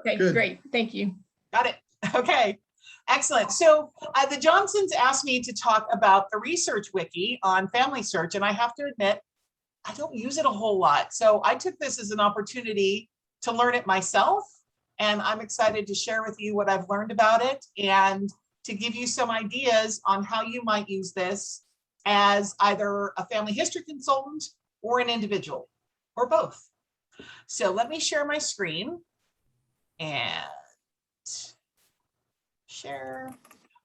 Okay, Good. great. Thank you. Got it. Okay, excellent. So the Johnsons asked me to talk about the research wiki on family search, and I have to admit, I don't use it a whole lot. So I took this as an opportunity to learn it myself, and I'm excited to share with you what I've learned about it and to give you some ideas on how you might use this as either a family history consultant or an individual, or both. So let me share my screen and share.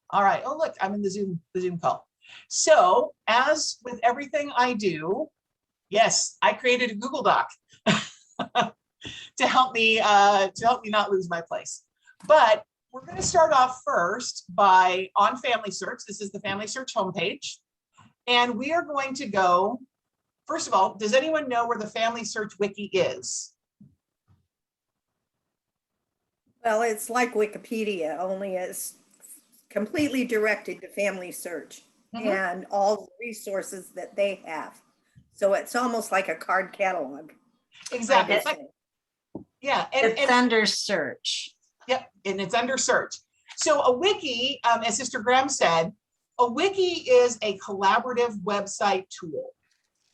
All right. Oh, look, I'm in the Zoom call. So as with everything I do, yes, I created a Google Doc to help me not lose my place. But we're going to start off first by on Family Search. This is the Family Search homepage. And we are going to go, first of all, does anyone know where the Family Search Wiki is? Well, it's like Wikipedia, only it's completely directed to family search and all the resources that they have. So it's almost like a card catalog. Exactly. It's like, yeah. It's under search. Yep, and it's under search. So a wiki, as Sister Graham said, a wiki is a collaborative website tool.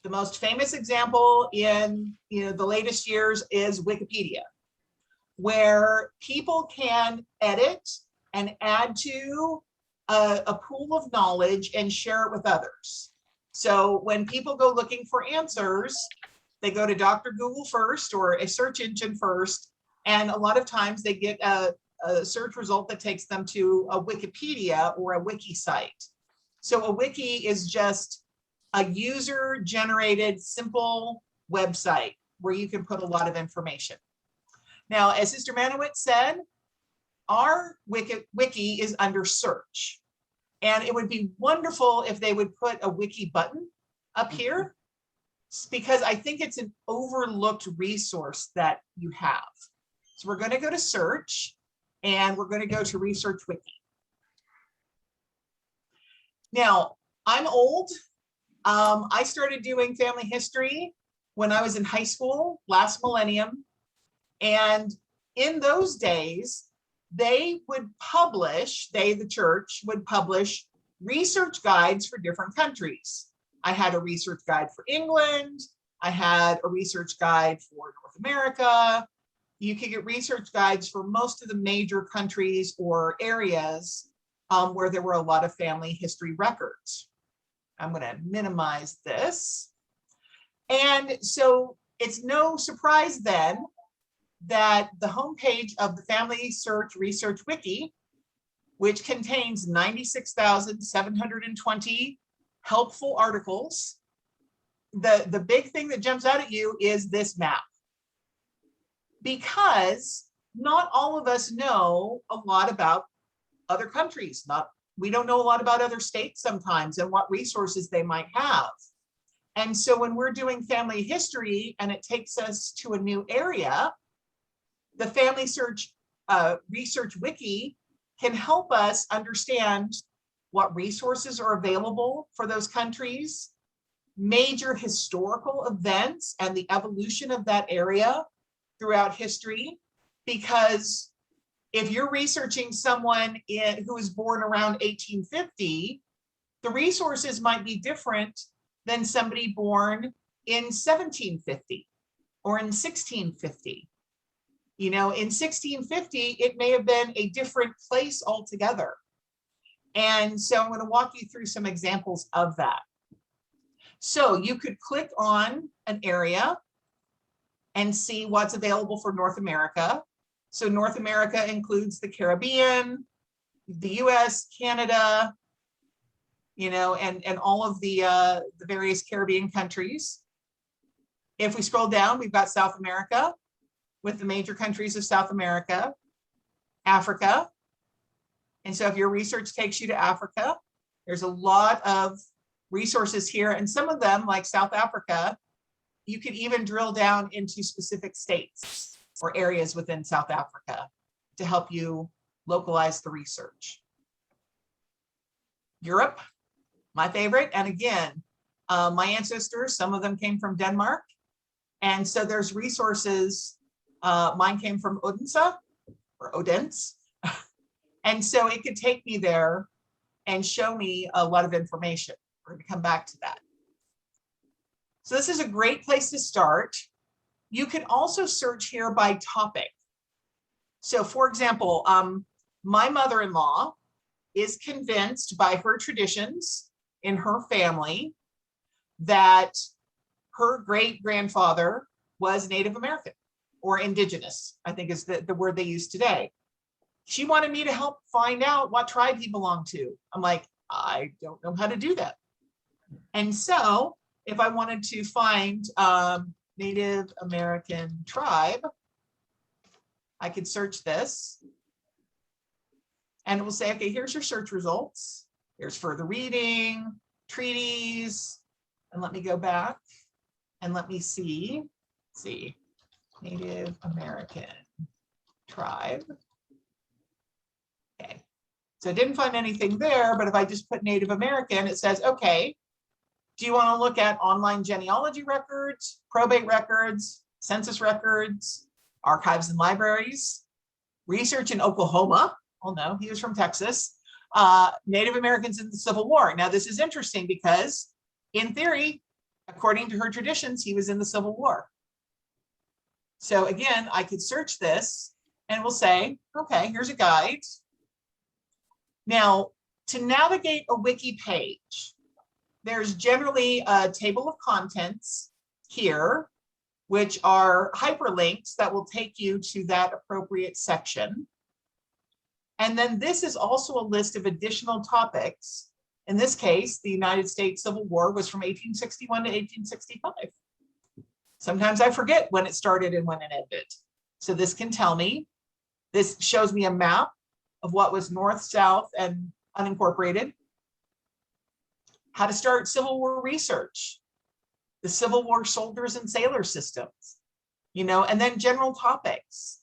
The most famous example in the latest years is Wikipedia, where people can edit and add to a pool of knowledge and share it with others. So when people go looking for answers, they go to Dr. Google first or a search engine first, and a lot of times they get a search result that takes them to a Wikipedia or a wiki site. So a wiki is just a user-generated simple website where you can put a lot of information. Now, as Sister Manowitz said, our wiki is under search. And it would be wonderful if they would put a wiki button up here, because I think it's an overlooked resource that you have. So we're going to go to search and we're going to go to research wiki. Now, I'm old. I started doing family history when I was in high school, last millennium. And in those days, they would publish, the church would publish research guides for different countries. I had a research guide for England. I had a research guide for North America. You could get research guides for most of the major countries or areas where there were a lot of family history records. I'm going to minimize this. And so it's no surprise then that the homepage of the Family Search Research Wiki, which contains 96,720 helpful articles, the big thing that jumps out at you is this map. Because not all of us know a lot about other countries. We don't know a lot about other states sometimes and what resources they might have. And so when we're doing family history and it takes us to a new area, the Family Search Research Wiki can help us understand what resources are available for those countries, major historical events and the evolution of that area throughout history. Because if you're researching someone who was born around 1850, the resources might be different than somebody born in 1750 or in 1650. In 1650, it may have been a different place altogether. And so I'm going to walk you through some examples of that. So you could click on an area and see what's available for North America. So North America includes the Caribbean, the US, Canada, and all of the various Caribbean countries. If we scroll down, we've got South America with the major countries of South America, Africa. And so if your research takes you to Africa, there's a lot of resources here. And some of them, like South Africa, you could even drill down into specific states or areas within South Africa to help you localize the research. Europe, my favorite. And again, my ancestors, some of them came from Denmark. And so there's resources. Mine came from Odense, or Odense. And so it could take me there and show me a lot of information. We're going to come back to that. So this is a great place to start. You can also search here by topic. So for example, my mother-in-law is convinced by her traditions in her family that her great-grandfather was Native American or indigenous, I think is the word they use today. She wanted me to help find out what tribe he belonged to. I'm like, I don't know how to do that. And so if I wanted to find Native American tribe, I could search this and it will say, okay, here's your search results. Here's further reading, treaties, and let me go back and let me see, Native American tribe. Okay, so I didn't find anything there, but if I just put Native American, it says, okay, do you want to look at online genealogy records, probate records, census records, archives and libraries, research in Oklahoma? Oh no, he was from Texas. Native Americans in the Civil War. Now this is interesting because in theory, according to her traditions, he was in the Civil War. So again, I could search this and we'll say, okay, here's a guide. Now, to navigate a wiki page, there's generally a table of contents here, which are hyperlinks that will take you to that appropriate section. And then this is also a list of additional topics. In this case, the United States Civil War was from 1861 to 1865. Sometimes I forget when it started and when it ended. So this can tell me, this shows me a map of what was north, south, and unincorporated. How to start Civil War research, the Civil War soldiers and sailor systems, and then general topics.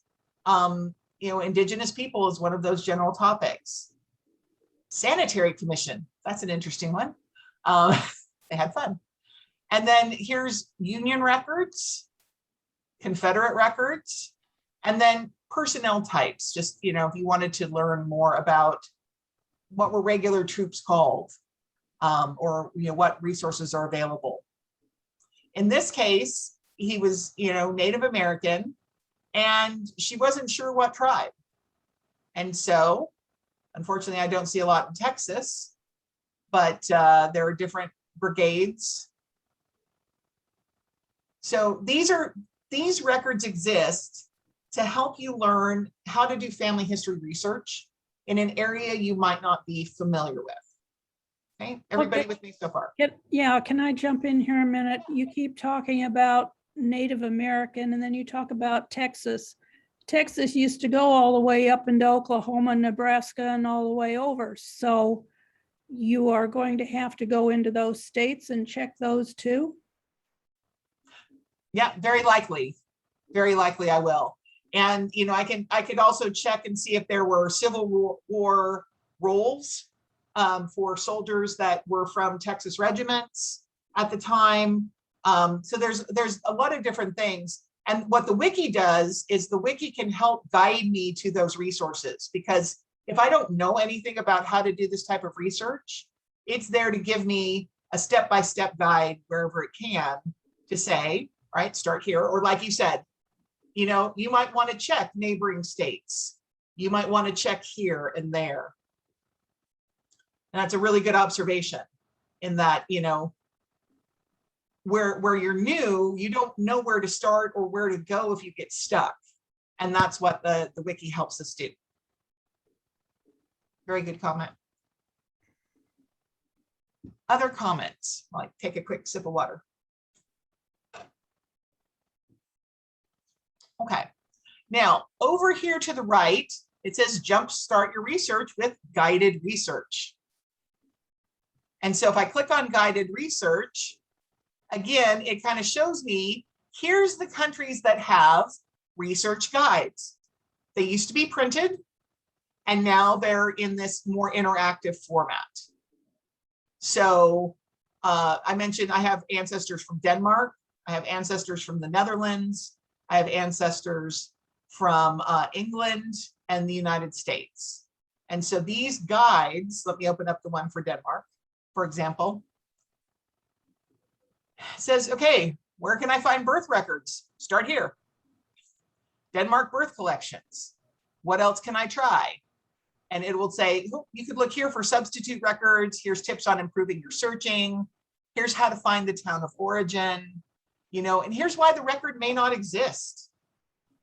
Indigenous people is one of those general topics. Sanitary Commission, that's an interesting one. They had fun. And then here's Union records, Confederate records, and then personnel types, just, if you wanted to learn more about what were regular troops called, or, what resources are available. In this case, he was, Native American, and she wasn't sure what tribe. And so, unfortunately, I don't see a lot in Texas, but there are different brigades. So these records exist to help you learn how to do family history research in an area you might not be familiar with. Okay, everybody with me so far? Can I jump in here a minute? You keep talking about Native American and then you talk about Texas. Texas used to go all the way up into Oklahoma, Nebraska, and all the way over. So you are going to have to go into those states and check those too? Yeah, very likely. Very likely I will. And, I could also check and see if there were Civil War roles for soldiers that were from Texas regiments at the time. So there's a lot of different things. And what the wiki does is the wiki can help guide me to those resources, because if I don't know anything about how to do this type of research, it's there to give me a step-by-step guide wherever it can to say, all right, start here. Or like you said, you might want to check neighboring states. You might want to check here and there. And that's a really good observation in that, where you're new, you don't know where to start or where to go if you get stuck. And that's what the wiki helps us do. Very good comment. Other comments, like take a quick sip of water. Okay, now over here to the right, it says jumpstart your research with guided research. And so if I click on guided research, again, it kind of shows me, here's the countries that have research guides. They used to be printed, and now they're in this more interactive format. So I mentioned I have ancestors from Denmark. I have ancestors from the Netherlands. I have ancestors from England and the United States. And so these guides, let me open up the one for Denmark, for example, says, okay, where can I find birth records? Start here. Denmark birth collections. What else can I try? And it will say, oh, you could look here for substitute records. Here's tips on improving your searching. Here's how to find the town of origin, you know, and here's why the record may not exist.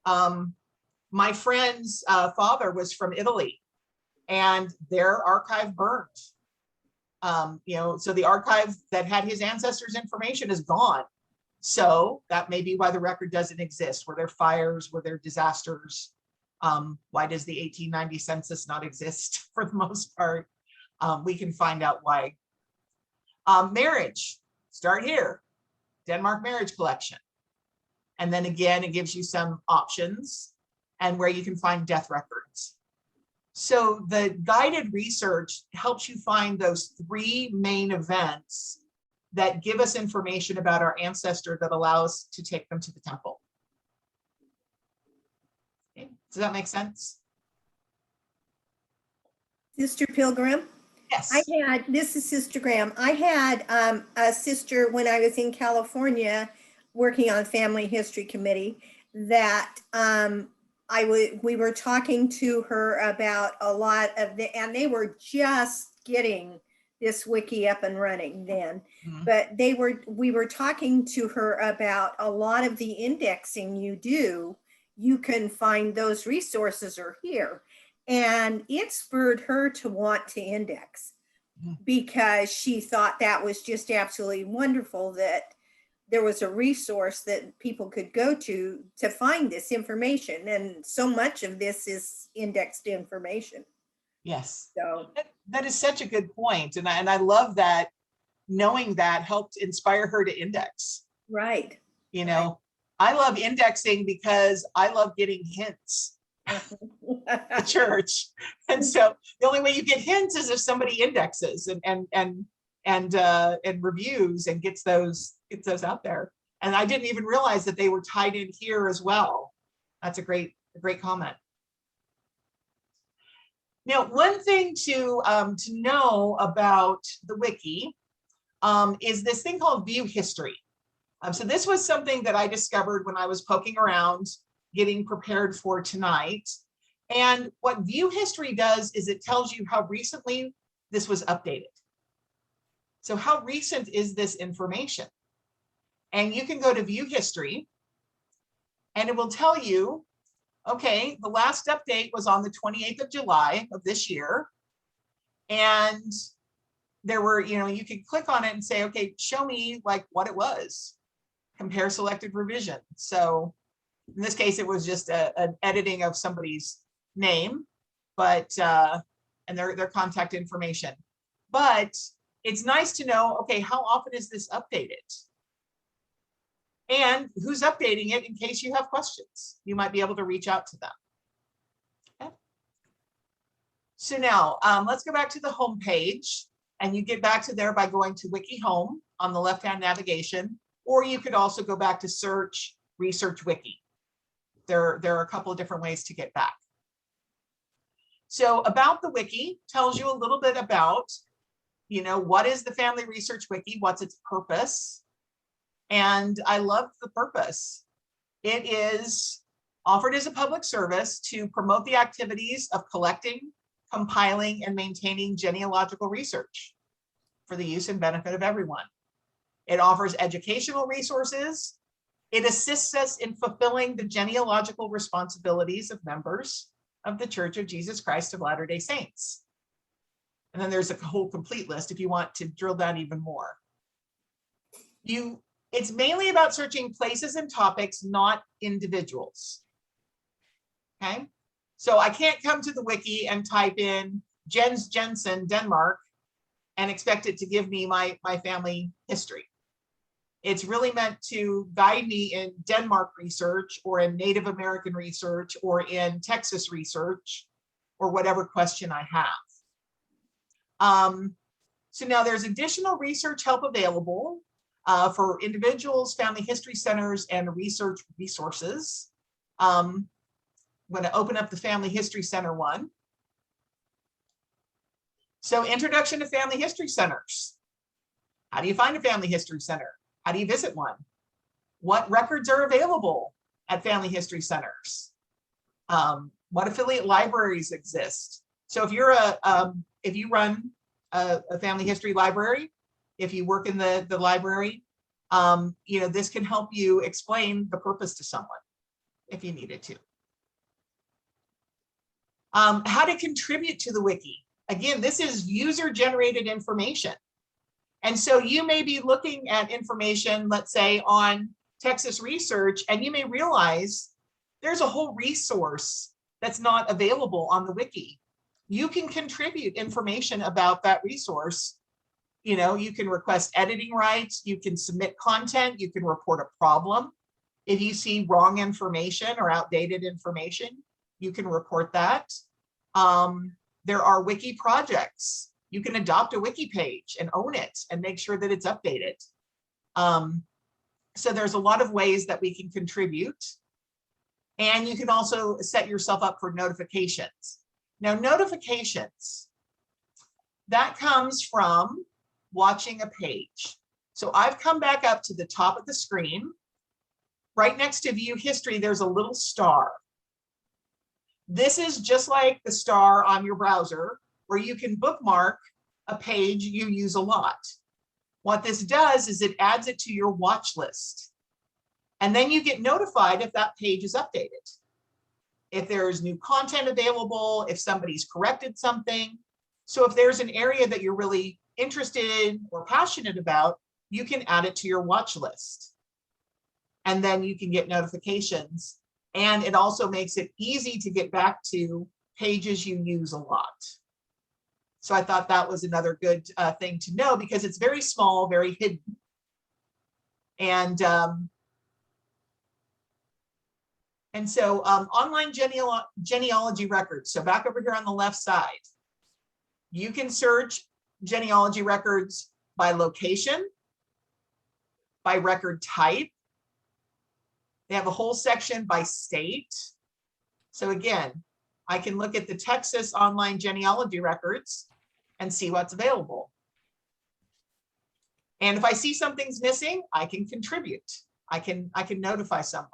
My friend's father was from Italy, and their archive burned. You know, so the archive that had his ancestors' information is gone. So that may be why the record doesn't exist. Were there fires? Were there disasters? Why does the 1890 census not exist for the most part? We can find out why. Marriage, start here, Denmark marriage collection. And then again, it gives you some options and where you can find death records. So the guided research helps you find those three main events that give us information about our ancestor that allow us to take them to the temple. Okay. Does that make sense? Sister Pilgrim? Yes. This is Sister Graham. I had a sister when I was in California working on Family History Committee that we were talking to her about a lot of and they were just getting this wiki up and running then, but we were talking to her about a lot of the indexing you do. You can find those resources are here. And it spurred her to want to index because she thought that was just absolutely wonderful that there was a resource that people could go to find this information. And so much of this is indexed information. Yes. So that is such a good point. And I love that knowing that helped inspire her to index. Right. You know, I love indexing because I love getting hints. The church, and so the only way you get hints is if somebody indexes and reviews and gets those out there. And I didn't even realize that they were tied in here as well. That's a great comment. Now, one thing to know about the wiki is this thing called view history. So this was something that I discovered when I was poking around getting prepared for tonight. And what view history does is it tells you how recently this was updated. So how recent is this information? And you can go to view history and it will tell you, okay, the last update was on the 28th of July of this year. And there were, you know, you could click on it and say, okay, show me like what it was, compare selected revision. So in this case, it was just an editing of somebody's name, but and their contact information. But it's nice to know, okay, how often is this updated? And who's updating it in case you have questions? You might be able to reach out to them. Okay. So now let's go back to the home page, and you get back to there by going to Wiki Home on the left-hand navigation, or you could also go back to search, research wiki. There are a couple of different ways to get back. So about the wiki tells you a little bit about, you know, what is the Family Research Wiki? What's its purpose? And I love the purpose. It is offered as a public service to promote the activities of collecting, compiling, and maintaining genealogical research for the use and benefit of everyone. It offers educational resources. It assists us in fulfilling the genealogical responsibilities of members of the Church of Jesus Christ of Latter-day Saints. And then there's a whole complete list if you want to drill down even more. It's mainly about searching places and topics, not individuals. Okay, so I can't come to the wiki and type in Jens Jensen, Denmark, and expect it to give me my family history. It's really meant to guide me in Denmark research or in Native American research or in Texas research or whatever question I have. So now there's additional research help available for individuals, family history centers, and research resources. I'm going to open up the Family History Center one. So Introduction to Family History Centers. How do you find a family history center? How do you visit one? What records are available at family history centers? What affiliate libraries exist? So if you're if you run a family history library, if you work in the library, you know, this can help you explain the purpose to someone if you needed to. How to contribute to the wiki. Again, this is user-generated information. And so you may be looking at information, let's say on Texas research, and you may realize there's a whole resource that's not available on the wiki. You can contribute information about that resource. You know, you can request editing rights, you can submit content, you can report a problem. If you see wrong information or outdated information, you can report that. There are wiki projects. You can adopt a wiki page and own it and make sure that it's updated. So there's a lot of ways that we can contribute. And you can also set yourself up for notifications. Now, notifications, that comes from watching a page. So I've come back up to the top of the screen. Right next to View History, there's a little star. This is just like the star on your browser, where you can bookmark a page you use a lot. What this does is it adds it to your watch list. And then you get notified if that page is updated. If there's new content available, if somebody's corrected something. So if there's an area that you're really interested in or passionate about, you can add it to your watch list. And then you can get notifications. And it also makes it easy to get back to pages you use a lot. So I thought that was another good thing to know, because it's very small, very hidden. And so online genealogy records. So back over here on the left side, you can search genealogy records by location, by record type. They have a whole section by state. So again, I can look at the Texas online genealogy records and see what's available. And if I see something's missing, I can contribute. I can notify someone.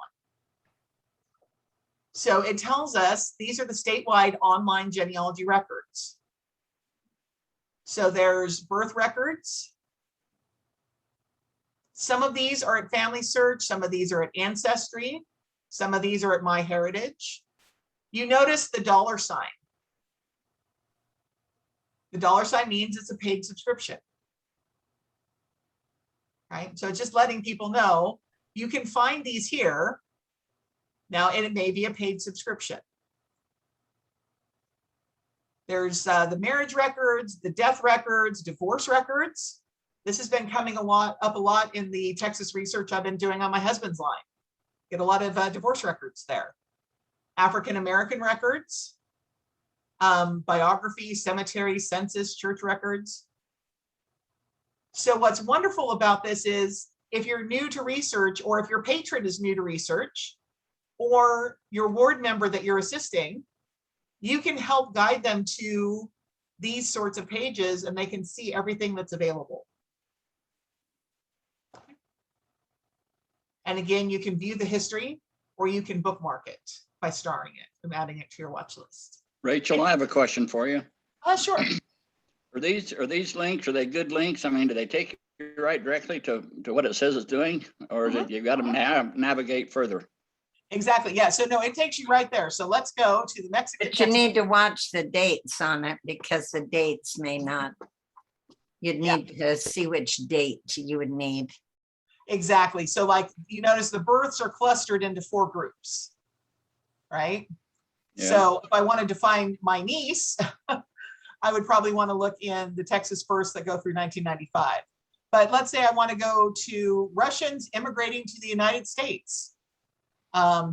So it tells us these are the statewide online genealogy records. So there's birth records. Some of these are at Family Search, some of these are at Ancestry, some of these are at MyHeritage. You notice the $sign. The $sign means it's a paid subscription. Right? So it's just letting people know you can find these here. Now, and it may be a paid subscription. There's the marriage records, the death records, divorce records. This has been coming up a lot in the Texas research I've been doing on my husband's line. Get a lot of divorce records there. African-American records, biography, cemetery, census, church records. So what's wonderful about this is if you're new to research, or if your patron is new to research, or your ward member that you're assisting, you can help guide them to these sorts of pages and they can see everything that's available. And again, you can view the history or you can bookmark it by starring it and adding it to your watch list. Rachel, I have a question for you. Sure. Are these links, are they good links? I mean, do they take you right directly to what it says it's doing? Or is it, you've got to navigate further? Exactly. Yeah. So no, it takes you right there. So let's go to the Mexican. But you need to watch the dates on it, because the dates may not, you'd need to see which date you would need. Exactly. So like you notice the births are clustered into 4 groups, right? Yeah. So if I wanted to find my niece, I would probably want to look in the Texas births that go through 1995. But let's say I want to go to Russians immigrating to the United States,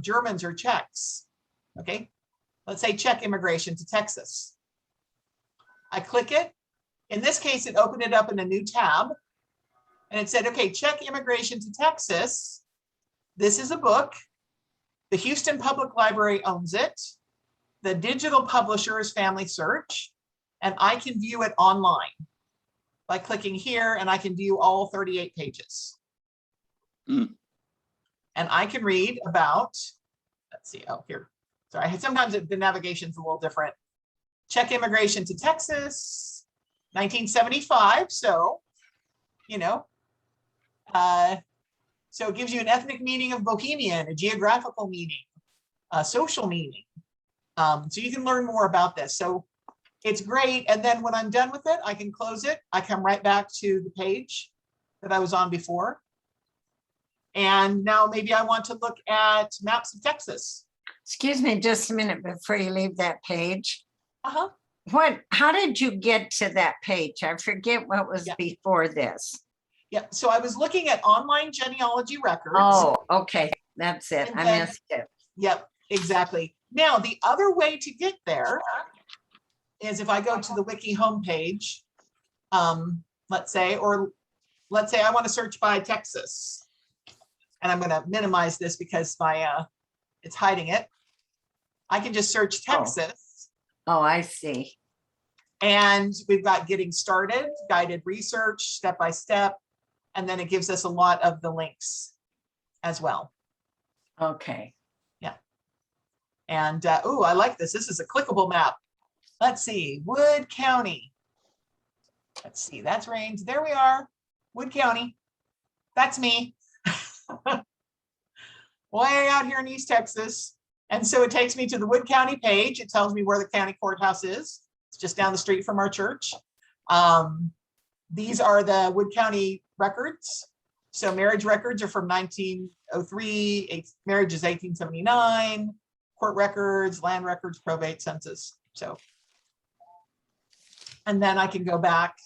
Germans or Czechs. Okay, let's say Czech immigration to Texas. I click it. In this case, it opened it up in a new tab. And it said, okay, Czech immigration to Texas. This is a book. The Houston Public Library owns it. The digital publisher is Family Search, and I can view it online by clicking here, and I can view all 38 pages. Mm. And I can read about, let's see, oh, here. Sorry, sometimes the navigation's a little different. Check immigration to Texas, 1975. So, you know, so it gives you an ethnic meaning of Bohemian, a geographical meaning, a social meaning. So you can learn more about this. So it's great. And then when I'm done with it, I can close it. I come right back to the page that I was on before. And now maybe I want to look at maps of Texas. Excuse me just a minute before you leave that page. Uh-huh. How did you get to that page? I forget what was Yeah. before this. Yeah, so I was looking at online genealogy records. Oh, okay, that's it. And I then- missed it. Yep, exactly. Now, the other way to get there is if I go to the Wiki homepage, let's say I want to search by Texas. And I'm going to minimize this because it's hiding it. I can just search Texas. Oh, I see. And we've got getting started, guided research, step-by-step, and then it gives us a lot of the links as well. Okay. And, oh, I like this. This is a clickable map. Let's see, Wood County. Let's see, that's range. There we are, Wood County. That's me. Way out here in East Texas. And so it takes me to the Wood County page. It tells me where the county courthouse is. It's just down the street from our church. These are the Wood County records. So marriage records are from 1903, marriage is 1879, court records, land records, probate, census. So, and then I can go back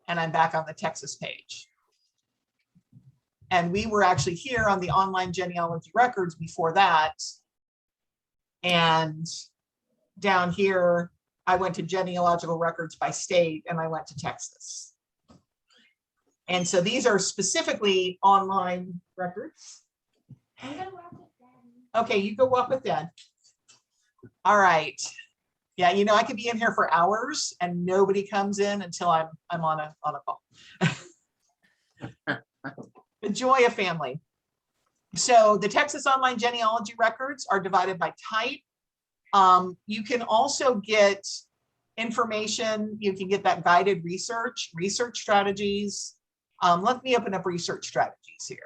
and I'm back on the Texas page. And we were actually here on the online genealogy records before that. And down here, I went to genealogical records by state and I went to Texas. And so these are specifically online records. Okay, you go walk with Dad. All right. Yeah, you know, I could be in here for hours and nobody comes in until I'm on a call. The joy of family. So the Texas online genealogy records are divided by type. You can also get information. You can get that guided research strategies. Let me open up research strategies here.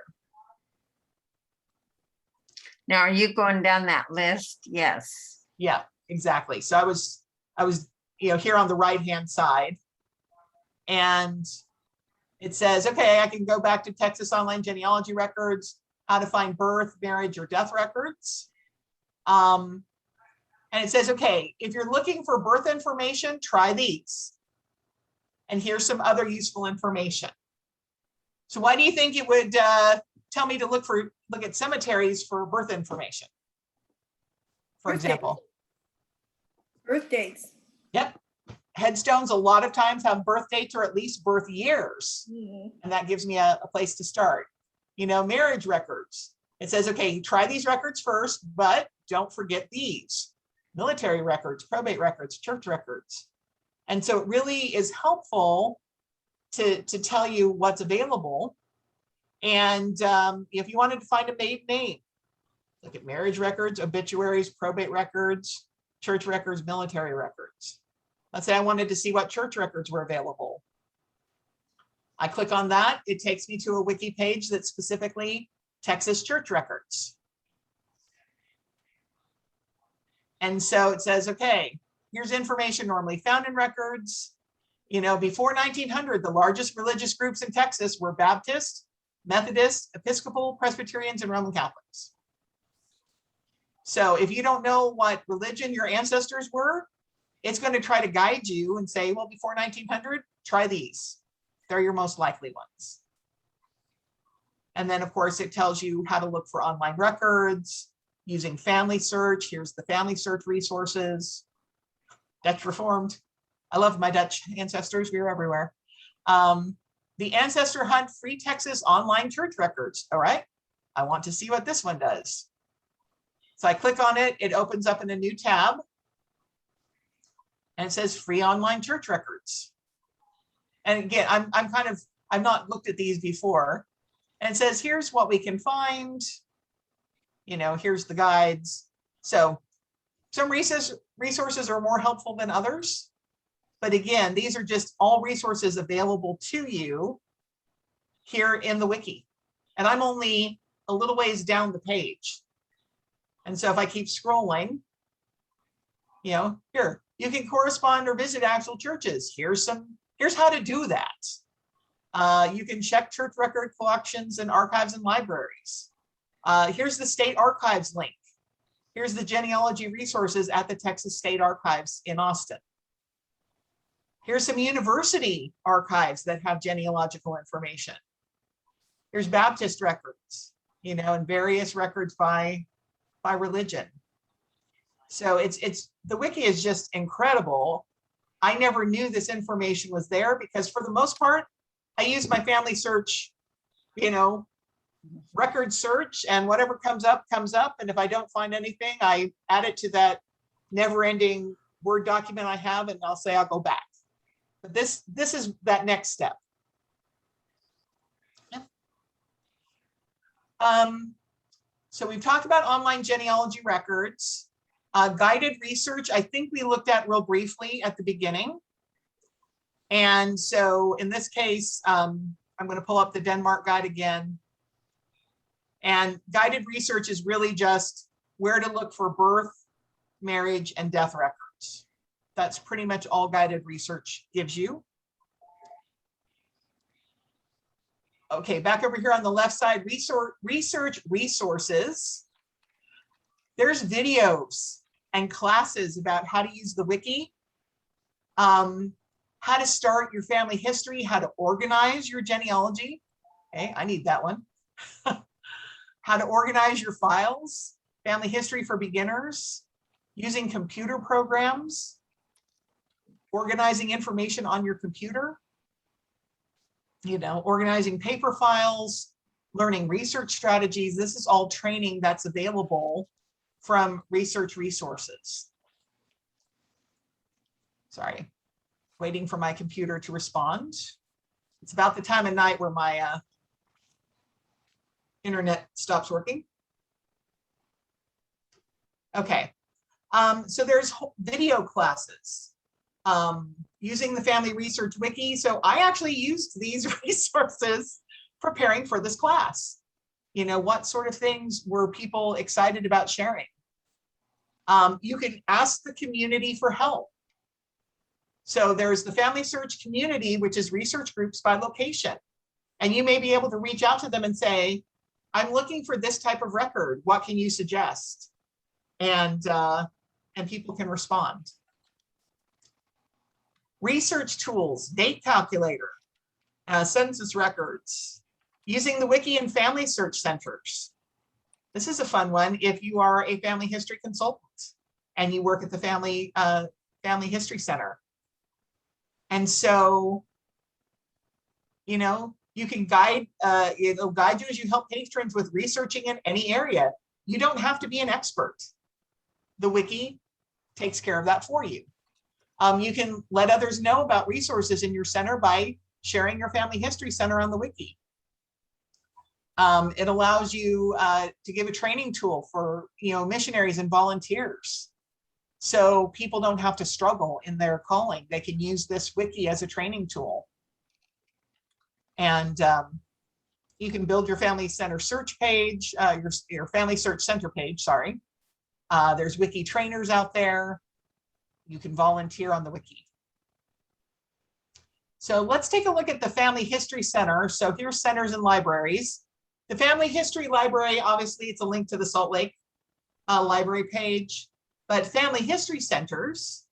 Now, are you going down that list? Yes. Yeah, exactly. So I was, here on the right-hand side, and it says, okay, I can go back to Texas online genealogy records, how to find birth, marriage, or death records. And it says, okay, if you're looking for birth information, try these. And here's some other useful information. So why do you think it would tell me to look at cemeteries for birth information? For Birth example. Birth dates. Yep. Headstones a lot of times have birth dates or at least birth years. Mhm. And that gives me a place to start. You know, marriage records. It says, okay, try these records first, but don't forget these. Military records, probate records, church records. And so it really is helpful to tell you what's available. And if you wanted to find a maiden name, look at marriage records, obituaries, probate records, church records, military records. Let's say I wanted to see what church records were available. I click on that. It takes me to a wiki page that's specifically Texas church records. And so it says, okay, here's information normally found in records. You know, before 1900, the largest religious groups in Texas were Baptist, Methodist, Episcopal, Presbyterians, and Roman Catholics. So if you don't know what religion your ancestors were, it's going to try to guide you and say, well, before 1900, try these. They're your most likely ones. And then, of course, it tells you how to look for online records using family search. Here's the family search resources. Dutch Reformed. I love my Dutch ancestors. We were everywhere. The Ancestor Hunt Free Texas online church records. All right. I want to see what this one does. So I click on it, it opens up in a new tab. And it says free online church records. And again, I've not looked at these before. And it says, here's what we can find. You know, here's the guides. So some resources are more helpful than others. But again, these are just all resources available to you here in the wiki. And I'm only a little ways down the page. And so if I keep scrolling, you know, here, you can correspond or visit actual churches. Here's how to do that. You can check church record collections and archives and libraries. Here's the state archives link. Here's the genealogy resources at the Texas State Archives in Austin. Here's some university archives that have genealogical information. Here's Baptist records, you know, and various records by religion. So the wiki is just incredible. I never knew this information was there because for the most part, I use my family search, you know, record search, and whatever comes up, comes up. And if I don't find anything, I add it to that never ending Word document I have, and I'll say I'll go back. But this is that next step. So we've talked about online genealogy records. Guided research, I think we looked at real briefly at the beginning. And so in this case, I'm going to pull up the Denmark guide again. And guided research is really just where to look for birth, marriage, and death records. That's pretty much all guided research gives you. Okay, back over here on the left side, research resources. There's videos and classes about how to use the wiki, how to start your family history, how to organize your genealogy. Okay, I need that one. How to organize your files, family history for beginners, using computer programs, organizing information on your computer, you know, organizing paper files, learning research strategies. This is all training that's available from research resources. Sorry, waiting for my computer to respond. It's about the time of night where my internet stops working. Okay, so there's video classes using the Family Research Wiki. So I actually used these resources preparing for this class. You know, what sort of things were people excited about sharing? You can ask the community for help. So there's the Family Search community, which is research groups by location. And you may be able to reach out to them and say, I'm looking for this type of record. What can you suggest? And people can respond. Research tools, date calculator, census records, using the wiki and family search centers. This is a fun one if you are a family history consultant and you work at the Family History Center. And so, you know, you can guide, it'll guide you as you help patrons with researching in any area. You don't have to be an expert. The wiki takes care of that for you. You can let others know about resources in your center by sharing your Family History Center on the wiki. It allows you to give a training tool for, you know, missionaries and volunteers. So people don't have to struggle in their calling. They can use this wiki as a training tool. And you can build your Family Center search page, your Family Search Center page, sorry. There's wiki trainers out there. You can volunteer on the wiki. So let's take a look at the Family History Center. So here's centers and libraries. The Family History Library, obviously it's a link to the Salt Lake library page, but Family History Centers,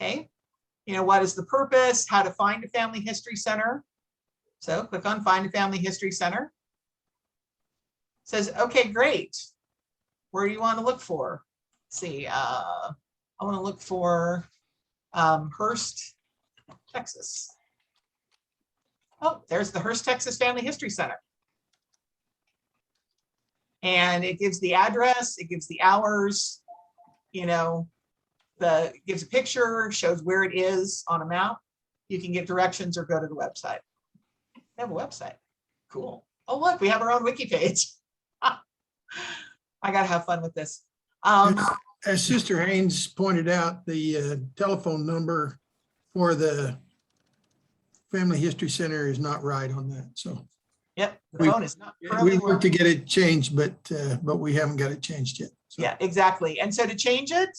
okay, you know, what is the purpose, how to find a Family History Center. So click on Find a Family History Center. It says, okay, great. Where do you want to look for? Let's see, I want to look for Hurst, Texas. Oh, there's the Hurst, Texas Family History Center. And it gives the address, it gives the hours, you know, gives a picture, shows where it is on a map. You can get directions or go to the website. They have a website. Cool. Oh, look, we have our own wiki page. I gotta have fun with this. As Sister Haynes pointed out, the telephone number for the Family History Center is not right on that. So Yep, the We- phone is not. we currently worked to get it changed, but we haven't got it changed yet. So. Yeah, exactly. And so to change it,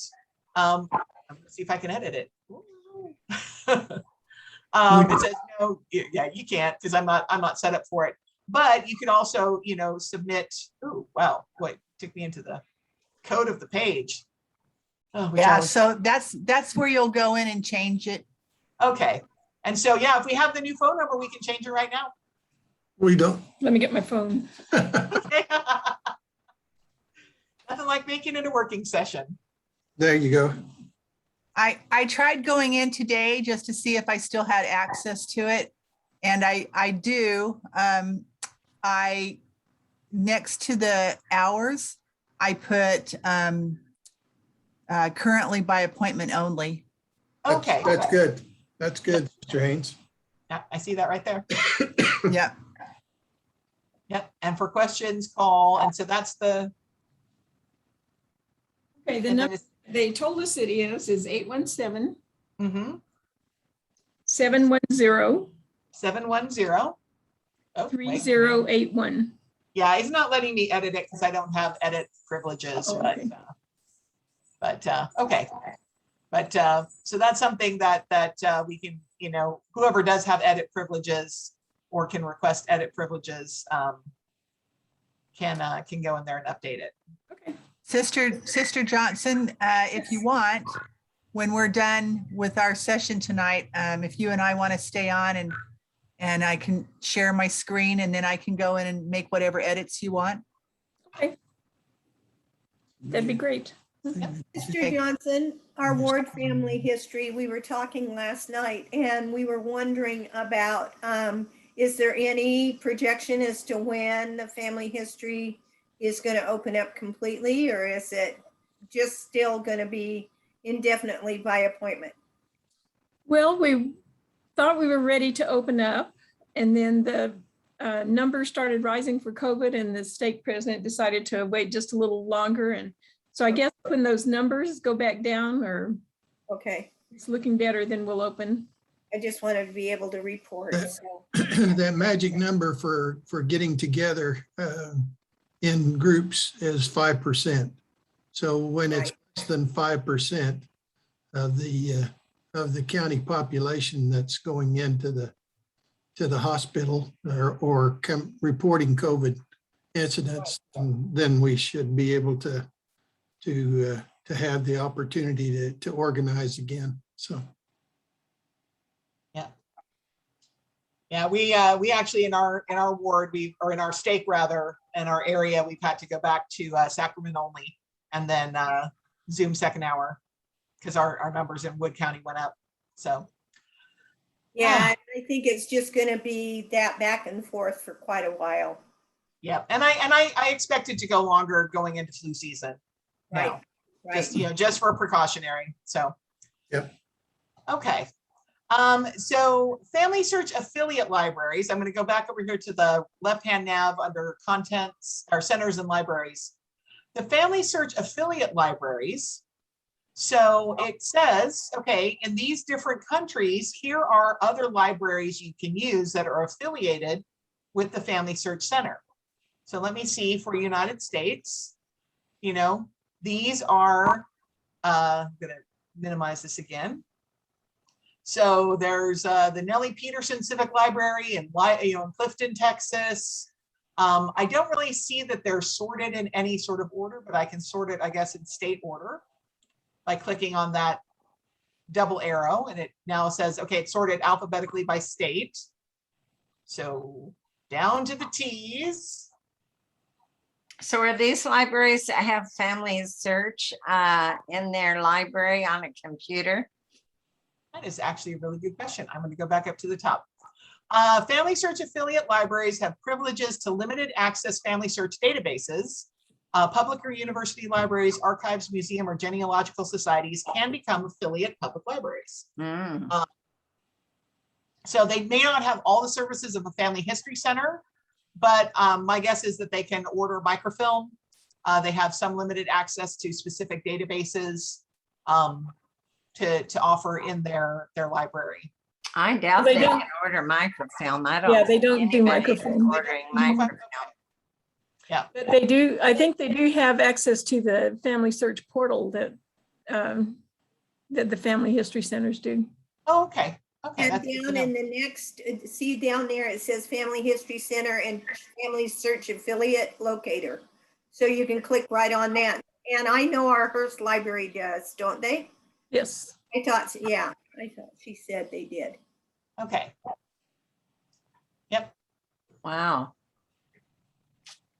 I'm gonna see if I can edit it. It says no, yeah, you can't because I'm not set up for it. But you could also, you know, submit. Oh, wow, what took me into the code of the page. Oh, which I Yeah, was- so that's where you'll go in and change it. okay. And so, yeah, if we have the new phone number, we can change it right now. We don't. Let me get my phone. Okay. Nothing like making it a working session. There you go. I tried going in today just to see if I still had access to it. And I do. I next to the hours, I put currently by appointment only. Okay. That's good. That's good, Mr. Haynes. Yeah, I see that right there. Yeah. Yep. And for questions, call. And so that's the. Okay, the and then number it's- they told us it is 817 mhm, 710 710. Oh, wait. 3081. Yeah, it's not letting me edit it because I don't have edit privileges, Oh, but, okay. okay. But, so that's something that we can, you know, whoever does have edit privileges or can request edit privileges can go in there and update it. Okay. Sister Johnson, if you want, when we're done with our session tonight, if you and I want to stay on and I can share my screen and then I can go in and make whatever edits you want. That'd be great. Mr. Johnson, our ward family history, we were talking last night and we were wondering about, is there any projection as to when the family history is going to open up completely, or is it just still going to be indefinitely by appointment? Well, we thought we were ready to open up, and then the numbers started rising for COVID, and the state president decided to wait just a little longer. And so I guess when those numbers go back down or Okay, it's looking better, then we'll open. I just wanted to be able to report. So, That magic number for getting together in groups is 5%. So when it's less than 5% of the county population that's going into the hospital or reporting COVID incidents, then we should be able to have the opportunity to organize again. So. Yeah, we actually in our ward, or in our stake rather, in our area, we've had to go back to Sacrament only and then Zoom second hour because our numbers in Wood County went up. So. yeah, I think it's just going to be that back and forth for quite a while. Yeah, and I expect it to go longer going into flu season. Right, now. right. Just, you know, just for precautionary. So. Yep. Okay. So Family Search affiliate libraries, I'm going to go back over here to the left-hand nav under contents or centers and libraries. The Family Search affiliate libraries. So it says, okay, in these different countries, here are other libraries you can use that are affiliated with the Family Search Center. So let me see for United States, you know, these are, I'm going to minimize this again. So there's the Nellie Peterson Civic Library in Clifton, Texas. I don't really see that they're sorted in any sort of order, but I can sort it, I guess, in state order by clicking on that double arrow, and it now says, okay, it's sorted alphabetically by state. So down to the T's. So are these libraries that have Family Search in their library on a computer? That is actually a really good question. I'm going to go back up to the top. Family Search affiliate libraries have privileges to limited access Family Search databases Public or university libraries, archives, museum, or genealogical societies can become affiliate public libraries. Mm. So they may not have all the services of a family history center, but my guess is that they can order microfilm. They have some limited access to specific databases to offer in their library. I doubt They they don't- can order microfilm. I don't. Yeah, they see don't do anybody microfilm. Ordering microfilm. But they do, I think they do have access to the Family Search portal that that the Family History Centers do. Oh, okay. Okay. And That's good to down know. in the next, see down there, it says Family History Center and Family Search Affiliate Locator. So you can click right on that. And I know our Hearst Library does, don't they? Yes. I thought, yeah, I thought she said they did. Okay. Yep. Wow.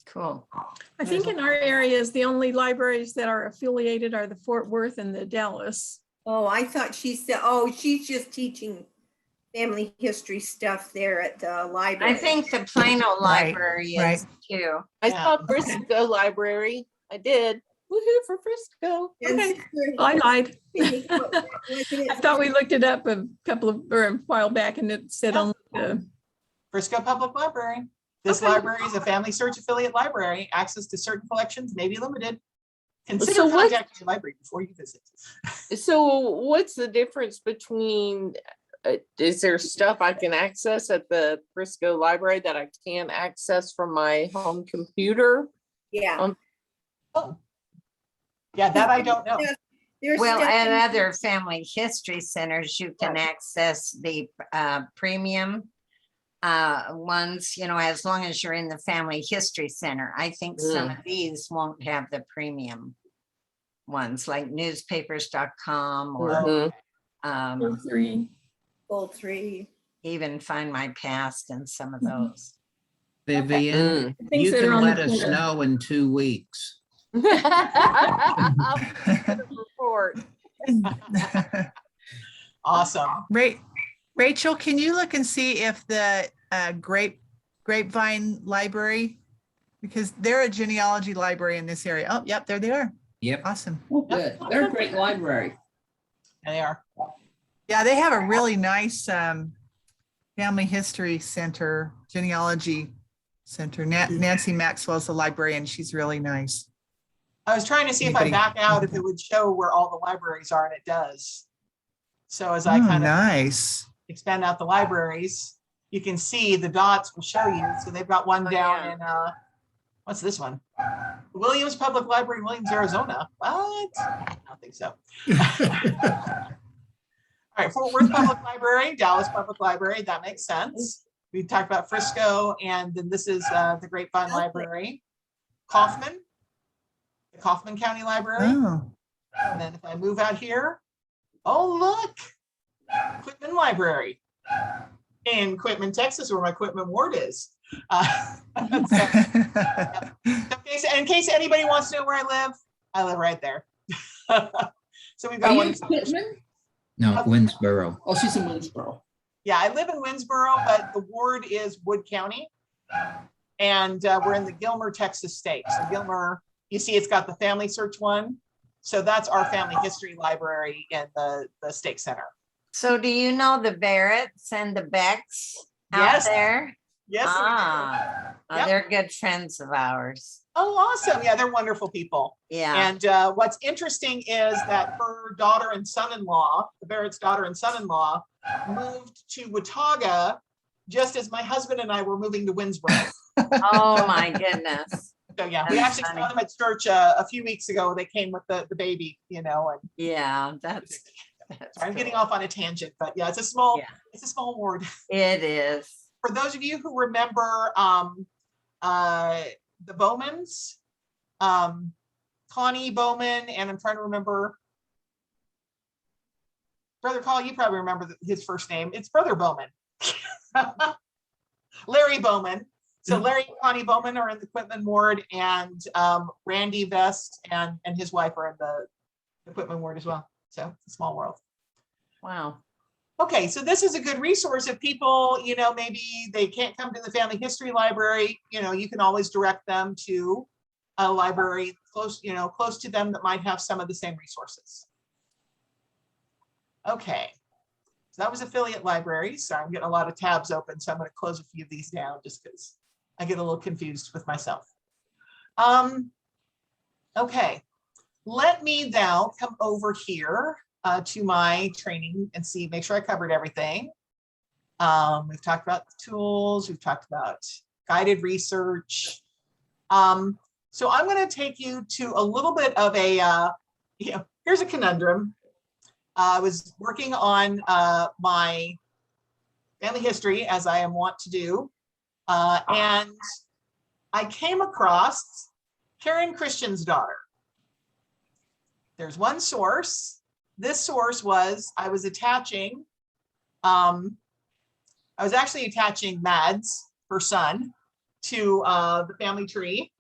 Cool. I think in our areas, the only libraries that are affiliated are the Fort Worth and the Dallas. Oh, I thought she said, oh, she's just teaching family history stuff there at the library. I think the Plano Library right. is too. I Yeah. saw Frisco Library. I did. Woohoo for Frisco. And Okay. Sister- I lied. Wasn't it I thought we looked it up a while back and it said Yeah. only Frisco Public Library. This Okay. library is a family search affiliate library. Access to certain collections may be limited. Consider So what- contacting your library before you visit. So what's the difference between, is there stuff I can access at the Frisco Library that I can't access from my home computer? Yeah. Oh. Yeah, that I don't know. There's Well, stuff at in- other family history centers, you can Right. access the premium ones, you know, as long as you're in the family history center. I think some of these won't have the premium ones like newspapers.com or Mhm. um, 3. Full 3. even Find My Past and some of those. Vivian, Mm. Things you that are can on the let us printer. know in 2 weeks. I'll report. Awesome. Rachel, can you look and see if the Grapevine Library, because they're a genealogy library in this area. Oh, yep, there they are. Yep. Awesome. Good. They're a great library. There they are. Yeah, they have a really nice family history center, genealogy center. Nancy Maxwell's the librarian. She's really nice. I was trying to see if I Anybody- back out if it would show where all the libraries are, and it does. So as I Oh, kind of nice. expand out the libraries, you can see the dots will show you. So they've got one Oh, down yeah. in what's this one? Williams Public Library, Williams, Arizona. What? I don't think so. All right, Fort Worth Public Library, Dallas Public Library, that makes sense. We talked about Frisco, and then this is the Grapevine Library. Kaufman, the Kaufman County Library. Oh, And then if I move out here, oh, look, Quitman Library in Quitman, Texas, where my Quitman ward is. So in case anybody wants to know where I live right there. So we've Are got you one. in Quitman? No, Winsboro. Oh, she's in Winsboro. Yeah, I live in Winsboro, but the ward is Wood County. And we're in the Gilmer, Texas state. So Gilmer, you see it's got the family search one. So that's our family history library in the state center. So do you know the Barretts and the Becks out Yes. there? Yes. we do. Yep. They're good friends of ours. Oh, awesome. Yeah, they're wonderful people. Yeah. And what's interesting is that her daughter and son-in-law, the Barrett's daughter and son-in-law, moved to Watauga just as my husband and I were moving to Winsboro. Oh, my goodness. So yeah, we That's actually saw funny. them at church a few weeks ago. They came with the baby, you know, and Yeah, that's sorry, I'm getting cool. off on a tangent, but yeah, it's a small ward. It is. For those of you who remember the Bowmans, Connie Bowman, and I'm trying to remember Brother Call, you probably remember his first name. It's Brother Bowman. Larry Bowman. So Larry and Connie Bowman are in the Quitman ward, and Randy Vest and his wife are in the Quitman ward as well. So it's a small world. Wow. Okay, so this is a good resource if people, you know, maybe they can't come to the family history library, you know, you can always direct them to a library close, close to them that might have some of the same resources. Okay, so that was affiliate libraries. So I'm getting a lot of tabs open, so I'm going to close a few of these down just because I get a little confused with myself. Okay, let me now come over here to my training and see, make sure I covered everything. We've talked about the tools, we've talked about guided research. So I'm going to take you to a little bit of a, here's a conundrum. I was working on my family history, as I am wont to do, and I came across Karen Christian's daughter. There's one source. This source was, I was actually attaching Mads, her son, to the family tree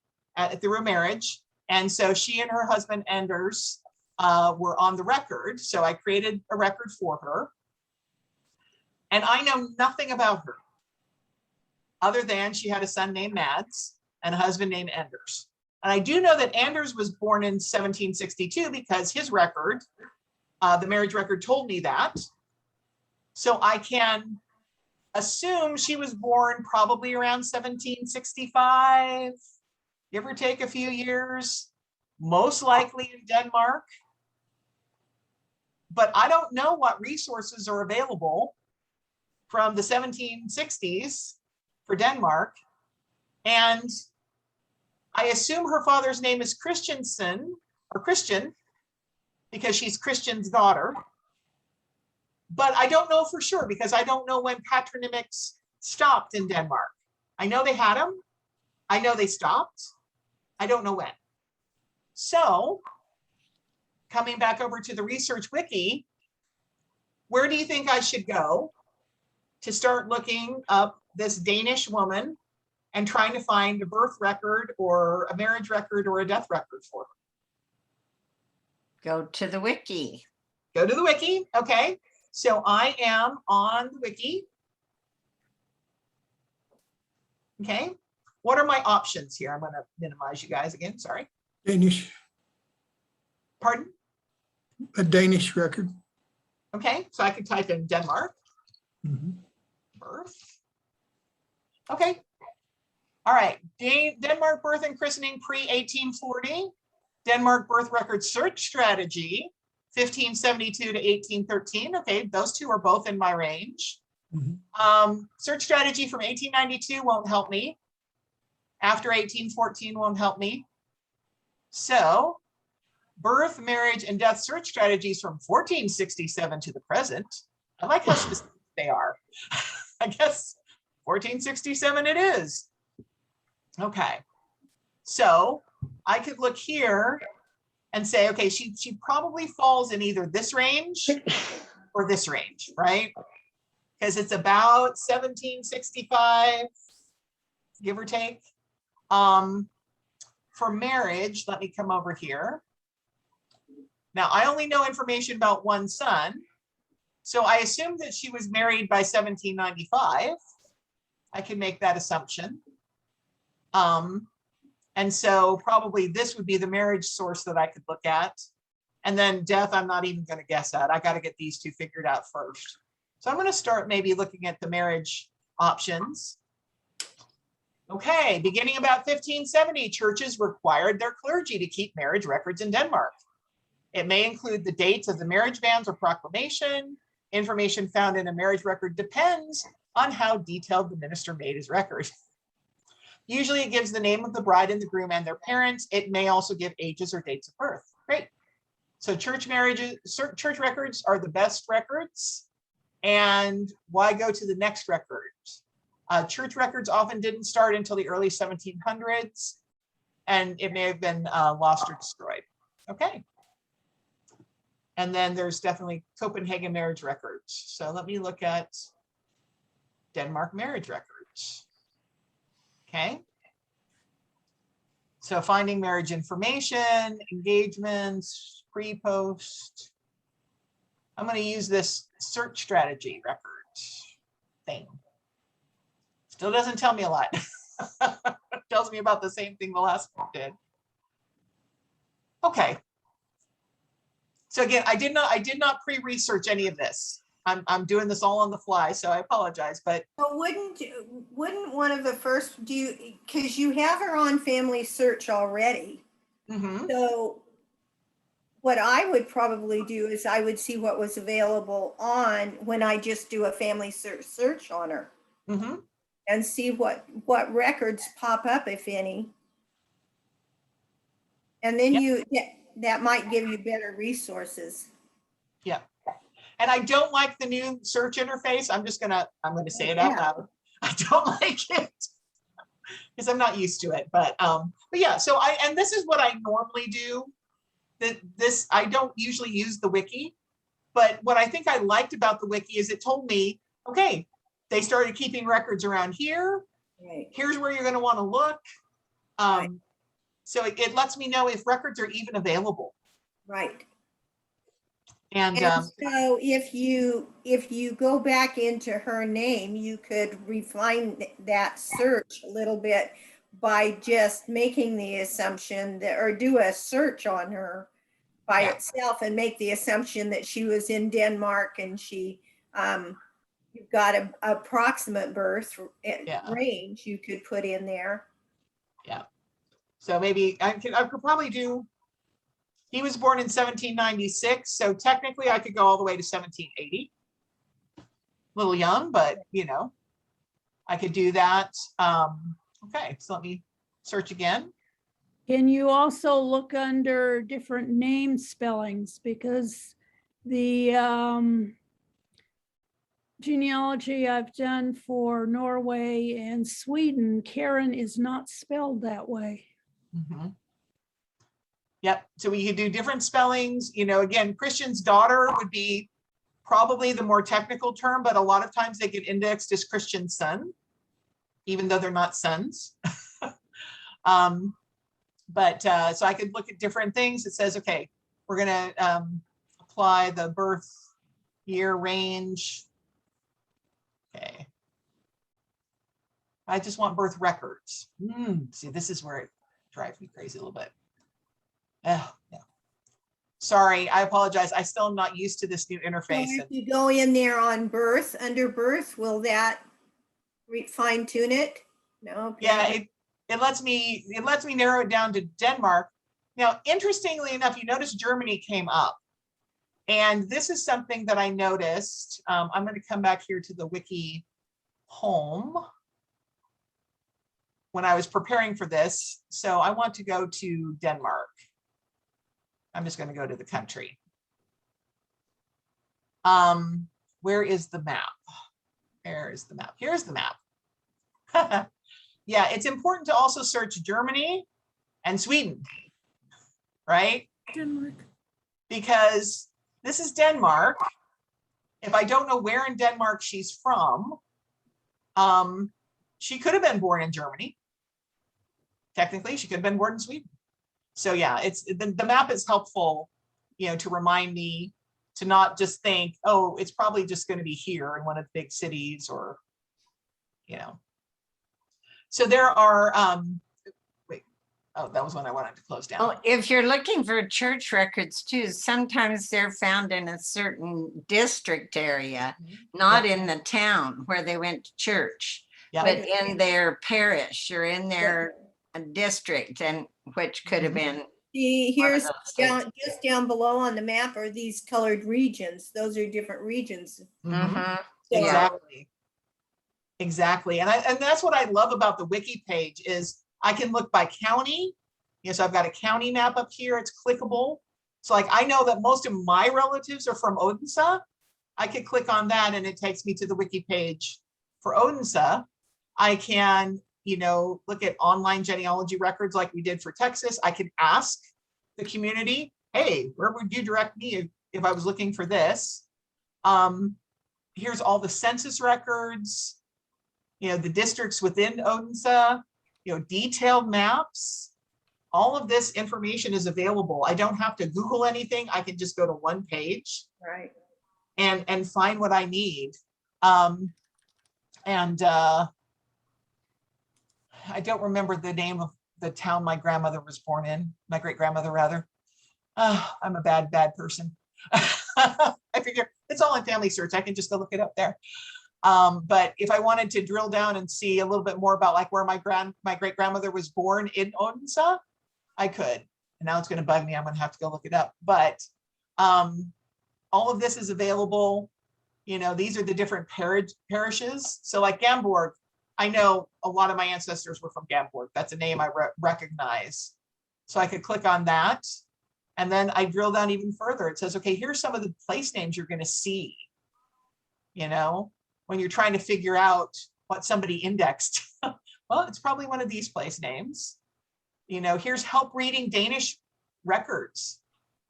through a marriage. And so she and her husband Anders were on the record. So I created a record for her. And I know nothing about her other than she had a son named Mads and a husband named Anders. And I do know that Anders was born in 1762 because his record, the marriage record, told me that. So I can assume she was born probably around 1765, give or take a few years, most likely in Denmark. But I don't know what resources are available from the 1760s for Denmark. And I assume her father's name is Christiansen, or Christian, because she's Christian's daughter. But I don't know for sure because I don't know when patronymics stopped in Denmark. I know they had them. I know they stopped. I don't know when. So coming back over to the research wiki, where do you think I should go to start looking up this Danish woman and trying to find a birth record or a marriage record or a death record for her? Go to the wiki. Go to the wiki. Okay. So I am on the wiki. Okay. What are my options here? I'm going to minimize you guys again. Sorry. Danish, Pardon? a Danish record. Okay. So I can type in Denmark. Mhm. Birth. Okay. All right. Denmark birth and christening pre-1840. Denmark birth record search strategy, 1572 to 1813. Okay, those two are both in my range. Mhm. Search strategy from 1892 won't help me. After 1814 won't help me. So birth, marriage, and death search strategies from 1467 to the present. I like how specific they are. I guess 1467 it is. Okay, so I could look here and say, okay, she probably falls in either this range or this range, right? Because it's about 1765, give or take. For marriage, let me come over here. Now, I only know information about one son, so I assume that she was married by 1795. I can make that assumption. And so probably this would be the marriage source that I could look at. And then death, I'm not even going to guess at. I got to get these two figured out first. So I'm going to start maybe looking at the marriage options. Okay, beginning about 1570, churches required their clergy to keep marriage records in Denmark. It may include the dates of the marriage bans or proclamation. Information found in a marriage record depends on how detailed the minister made his record. Usually it gives the name of the bride and the groom and their parents. It may also give ages or dates of birth. Great. So church records are the best records. And why go to the next record? Church records often didn't start until the early 1700s, and it may have been lost or destroyed. Okay. And then there's definitely Copenhagen marriage records. So let me look at Denmark marriage records. Okay. So finding marriage information, engagements, pre-post. I'm going to use this search strategy record thing. Still doesn't tell me a lot. Tells me about the same thing the last one did. Okay. So again, I did not pre-research any of this. I'm doing this all on the fly, so I apologize, but But wouldn't one of the first because you have her on Family Search already. mhm, So what I would probably do is I would see what was available on when I just do a Family search on her mhm. and see what records pop up, if any. And then that might give you better resources. Yeah. And I don't like the new search interface. I'm gonna say it out Yeah. loud. I don't like it because I'm not used to it. But yeah, so and this is what I normally do. I don't usually use the wiki, but what I think I liked about the wiki is it told me, okay, they started keeping records around here. Right. Here's where you're going to want to look. Right. So it lets me know if records are even available. Right. And so if you go back into her name, you could refine that search a little bit by just making the assumption that, or do a search on her by Yeah. itself and make the assumption that she was in Denmark and she you've got a approximate birth range you could put in there. Yeah. So maybe I could probably do, he was born in 1796, so technically I could go all the way to 1780. A little young, but you know, I could do that. Okay, so let me search again. Can you also look under different name spellings, because the genealogy I've done for Norway and Sweden, Karen is not spelled that way. Mhm. Yep, so we could do different spellings. You know, again, Christian's daughter would be probably the more technical term, but a lot of times they get indexed as Christian's son, even though they're not sons. So I could look at different things. It says, okay, we're gonna apply the birth year range. Okay. I just want birth records. See, this is where it drives me crazy a little bit. Oh, yeah. Sorry, I apologize. I still am not used to this new So interface. if you go in there on birth, under birth, will that fine tune it? No. Yeah, it lets me narrow it down to Denmark. Now, interestingly enough, you notice Germany came up. And this is something that I noticed. I'm going to come back here to the wiki home when I was preparing for this. So I want to go to Denmark. I'm just going to go to the country. Where is the map? Where is the map? Here's the map. Yeah, it's important to also search Germany and Sweden, right? Denmark. Because this is Denmark. If I don't know where in Denmark she's from, she could have been born in Germany. Technically, she could have been born in Sweden. So yeah, it's the map is helpful, you know, to remind me to not just think, oh, it's probably just going to be here in one of the big cities, or, you know. So there are, wait, oh, that was one I wanted to close down. Oh, if you're looking for church records too, sometimes they're found in a certain district area, not in the town where they went to church, but in their parish or in their district, and which could have been. See, here's just down below on the map are these colored regions. Those are different regions. Mhm. Exactly. Exactly. And that's what I love about the wiki page is I can look by county. Yes, I've got a county map up here. It's clickable. So like I know that most of my relatives are from Odense. I could click on that and it takes me to the wiki page for Odense. I can, you know, look at online genealogy records like we did for Texas. I can ask the community, hey, where would you direct me if I was looking for this? Here's all the census records, you know, the districts within Odense, you know, detailed maps. All of this information is available. I don't have to Google anything. I can just go to one page, right, and find what I need. I don't remember the name of the town my grandmother was born in, my great grandmother rather. I'm a bad person. I figure it's all in Family Search. I can just go look it up there. But if I wanted to drill down and see a little bit more about like where my great grandmother was born in Odense, I could. And now it's going to bug me. I'm going to have to go look it up. But all of this is available. You know, these are the different parishes. So like Gamborg, I know a lot of my ancestors were from Gamborg. That's a name I recognize. So I could click on that. And then I drill down even further. It says, okay, here's some of the place names you're going to see, you know, when you're trying to figure out what somebody indexed. Well, it's probably one of these place names. You know, here's help reading Danish records.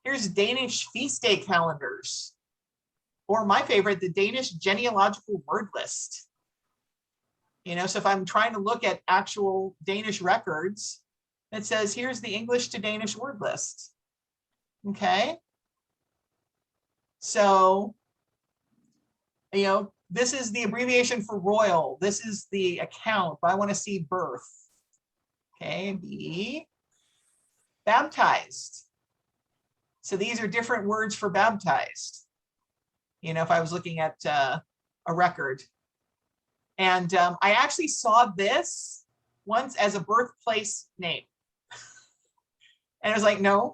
Here's Danish feast day calendars. Or my favorite, the Danish genealogical word list. You know, so if I'm trying to look at actual Danish records, it says, here's the English to Danish word list. Okay. So, you know, this is the abbreviation for royal. This is the account, but I want to see birth. Okay, B, baptized. So these are different words for baptized. You know, if I was looking at a record. And I actually saw this once as a birthplace name. And I was like, no,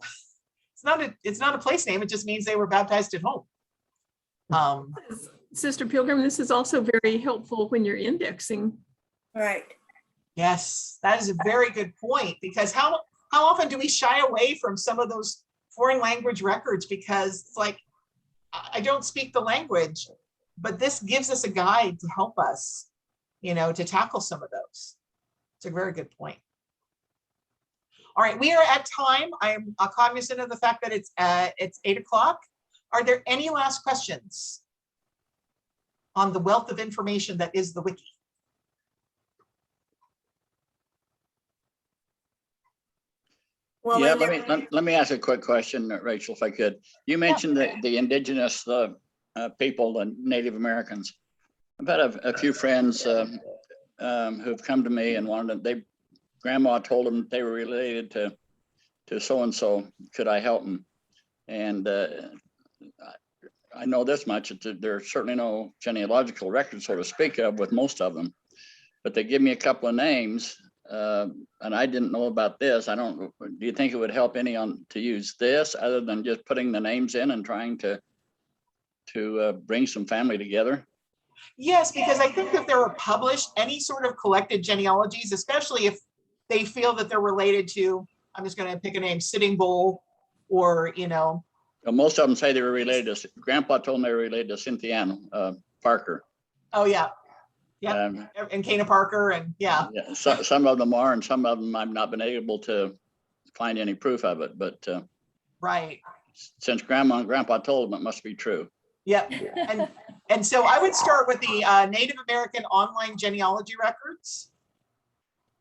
it's not a place name. It just means they were baptized at home. Sister Pilgrim, this is also very helpful when you're indexing. Right. Yes, that is a very good point, because how often do we shy away from some of those foreign language records because it's like, I don't speak the language, but this gives us a guide to help us, you know, to tackle some of those. It's a very good point. All right, we are at time. I am cognizant of the fact that it's 8 o'clock. Are there any last questions on the wealth of information that is the wiki? Well, Yeah, and let me ask a quick question, Rachel, if I could. You mentioned the indigenous people, the Native Americans. I've had a few friends who've come to me and wanted, grandma told them they were related to so-and-so, could I help them? And I know this much, there's certainly no genealogical record, so to speak of, with most of them, but they give me a couple of names. And I didn't know about this. Do you think it would help any to use this other than just putting the names in and trying to bring some family together? Yes, because I think if there were published any sort of collected genealogies, especially if they feel that they're related to, I'm just going to pick a name, Sitting Bull, or, you know. Well, most of them say they were related to, Grandpa told me they were related to Cynthia Parker. Oh, yeah. Yeah, and Kana Parker, and yeah. So, some of them are, and some of them I've not been able to find any proof of it. But right, since Grandma and Grandpa told them, it must be true. Yep, and so I would start with the Native American online genealogy records.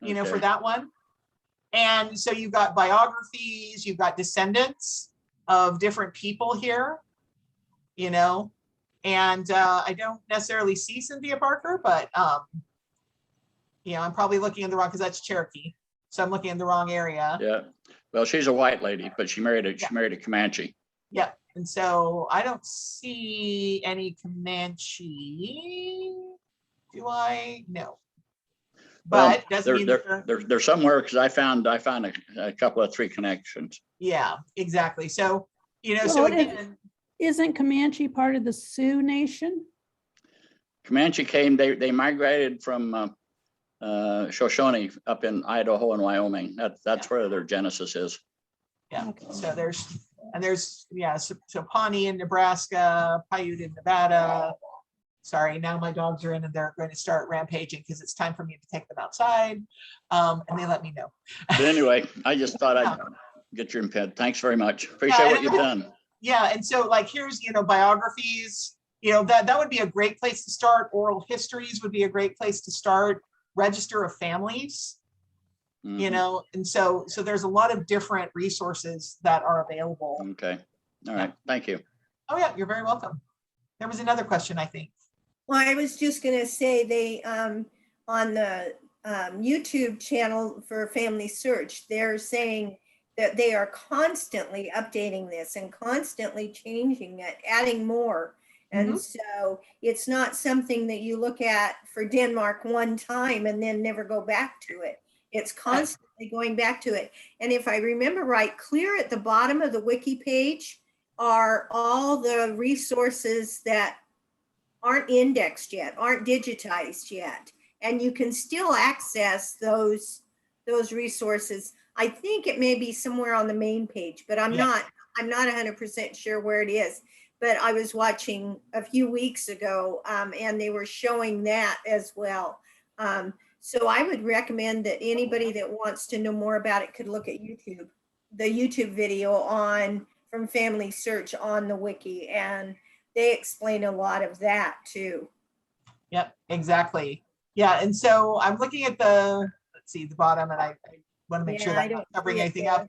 You know, for that one, and so you've got biographies, you've got descendants of different people here. You know. And I don't necessarily see Cynthia Parker, but you know, I'm probably looking in the wrong, because that's Cherokee, so I'm looking in the wrong area. Yeah, well, she's a white lady, but she married a Comanche. Yeah, and so I don't see any Comanche. Do I? No. But doesn't mean they're somewhere, because I found a couple of 3 connections. Yeah, exactly. So you know, Well, so again. Isn't Comanche part of the Sioux Nation? Comanche came, they migrated from Shoshone up in Idaho and Wyoming. That's where their genesis is. Yeah, okay. So there's so Pawnee in Nebraska, Paiute in Nevada. Sorry, now my dogs are in and they're going to start rampaging because it's time for me to take them outside. And they let me know. But anyway, I just thought I'd get your input. Thanks very much. Appreciate what you've done. Yeah, and so like here's, you know, biographies, you know, that would be a great place to start. Oral histories would be a great place to start. Register of families, you know, and so there's a lot of different resources that are available. Okay, all right, thank you. Oh yeah, you're very welcome. There was another question, I think. well, I was just going to say they on the YouTube channel for Family Search, they're saying that they are constantly updating this and constantly changing it, adding more. And so it's not something that you look at for Denmark one time and then never go back to it. It's constantly going back to it. And if I remember right, clear at the bottom of the wiki page are all the resources that aren't indexed yet, aren't digitized yet. And you can still access those resources. I think it may be somewhere on the main page, but I'm not 100% sure where it is. But I was watching a few weeks ago and they were showing that as well. So I would recommend that anybody that wants to know more about it could look at YouTube, the YouTube video from Family Search on the wiki, and they explain a lot of that too. Yep, exactly. Yeah, and so I'm looking at the bottom, and I want to make sure that I'm not covering anything up.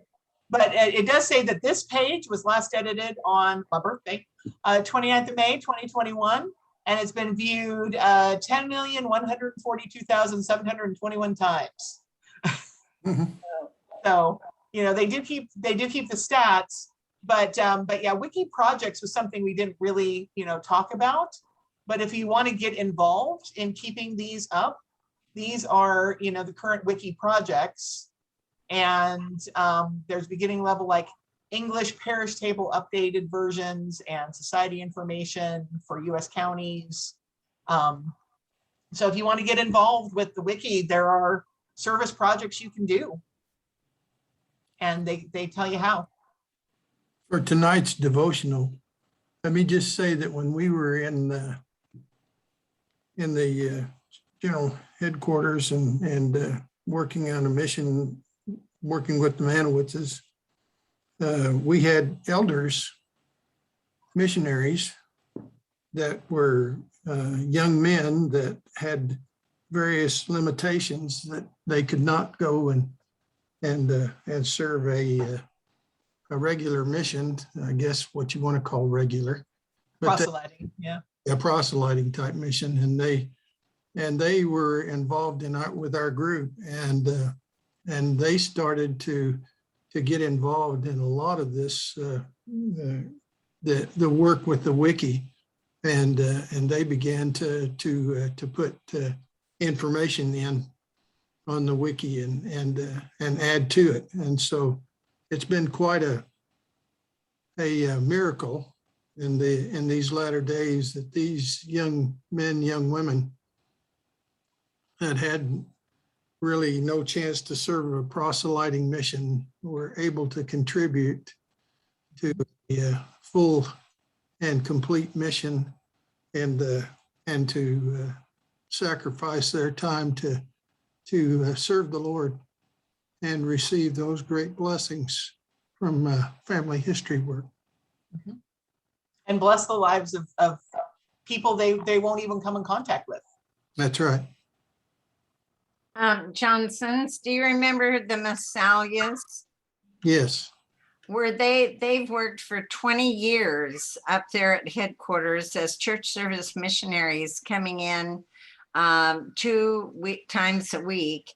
But it does say that this page was last edited on my birthday, 29th of May, 2021, and it's been viewed 10,142,721 times. So, you know, they do keep the stats, but yeah, Wiki Projects was something we didn't really, you know, talk about. But if you want to get involved in keeping these up, these are, you know, the current Wiki Projects. And there's beginning level like English parish table updated versions and society information for US counties. So if you want to get involved with the wiki, there are service projects you can do. And they tell you how. For tonight's devotional, let me just say that when we were in the general headquarters and working on a mission, working with the Manowitzes, we had elders, missionaries that were young men that had various limitations that they could not go and serve a regular mission, I guess what you want to call regular. But proselyting, yeah. A proselyting type mission, and they were involved with our group, and they started to get involved in a lot of this the work with the wiki, and they began to put information in on the wiki and add to it, and so it's been quite a miracle in these latter days that these young men, young women that had really no chance to serve a proselyting mission were able to contribute to a full and complete mission and to sacrifice their time to serve the Lord and receive those great blessings from family history work. Mm-hmm. And bless the lives of people they won't even come in contact with. That's right. Johnsons, do you remember the Massalias? Yes. Where they've worked for 20 years up there at headquarters as church service missionaries, coming in 2 times a week.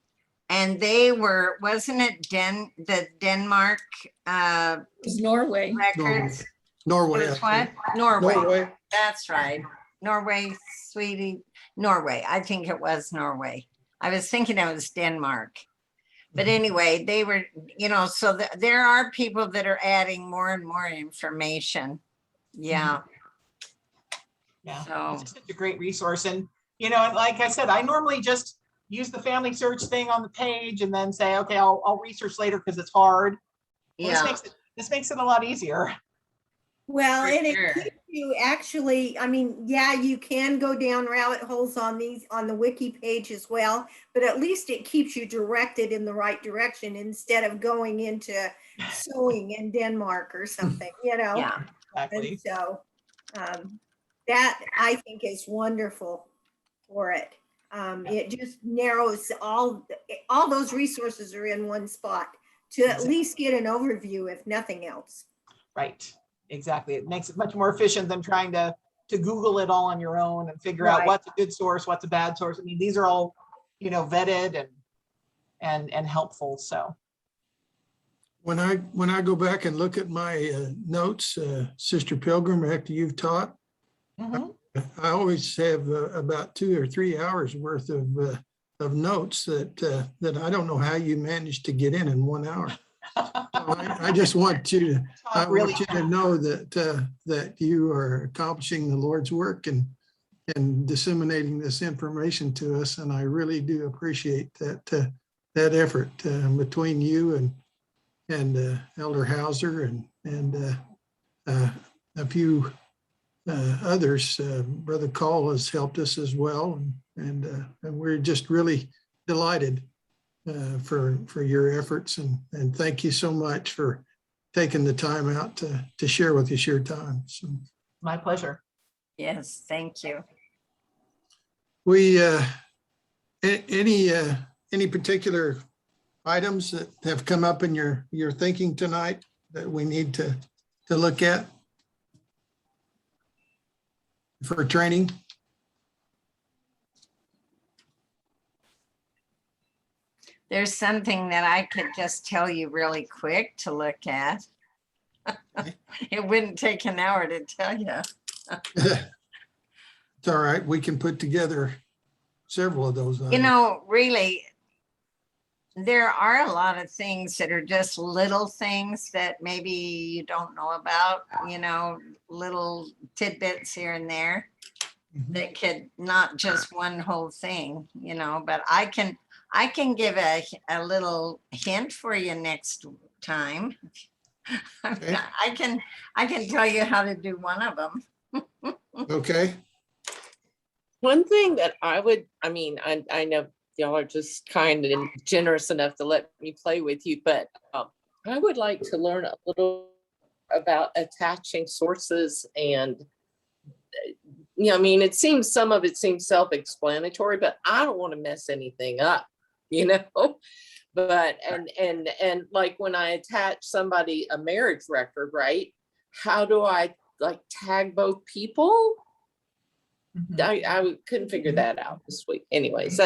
And they were, wasn't it the Denmark It was Norway. records? Norway. It was what? Norway. Norway. That's right. Norway, sweetie. Norway. I think it was Norway. I was thinking it was Denmark. But anyway, they were, you know, so there are people that are adding more and more information. Yeah. Yeah. So It's such a great resource. And, you know, like I said, I normally just use the family search thing on the page and then say, okay, I'll research later because it's hard. Well, yeah. This makes it a lot easier. Well, For and it sure. keeps you actually, I mean, yeah, you can go down rabbit holes on the wiki page as well, but at least it keeps you directed in the right direction instead of going into sewing in Denmark or something, you know? Yeah. Exactly. And so that I think is wonderful for it. It just narrows all those resources are in one spot to at least get an overview, if nothing else. Right. Exactly. It makes it much more efficient than trying to Google it all on your own and figure out what's a good source, what's a bad source. I mean, these are all, you know, vetted and helpful. So When I go back and look at my notes, Sister Pilgrim, after you've taught, Mhm. I always have about 2 or 3 hours worth of notes that I don't know how you managed to get in 1 hour. So I just want you to, I Talk really want you to know that you are accomplishing the Lord's work and disseminating this information to us. And I really do appreciate that effort between you and Elder Hauser and a few others. Brother Call has helped us as well, and we're just really delighted for your efforts, and thank you so much for taking the time out to share with us your time. So My pleasure. Yes, thank you. we any particular items that have come up in your thinking tonight that we need to look at for training? There's something that I could just tell you really quick to look at. It wouldn't take an hour to tell you. It's all right. We can put together several of those. You know, really, there are a lot of things that are just little things that maybe you don't know about, you know, little tidbits here and there that could not just one whole thing, you know, but I can give a little hint for you next time. Okay. I can tell you how to do one of them. Okay. One thing that I mean, I know y'all are just kind and generous enough to let me play with you, but I would like to learn a little about attaching sources. And you know, I mean, some of it seems self-explanatory, but I don't want to mess anything up, you know. But and like when I attach somebody a marriage record, right? How do I like tag both people? I couldn't figure that out this week. Anyways,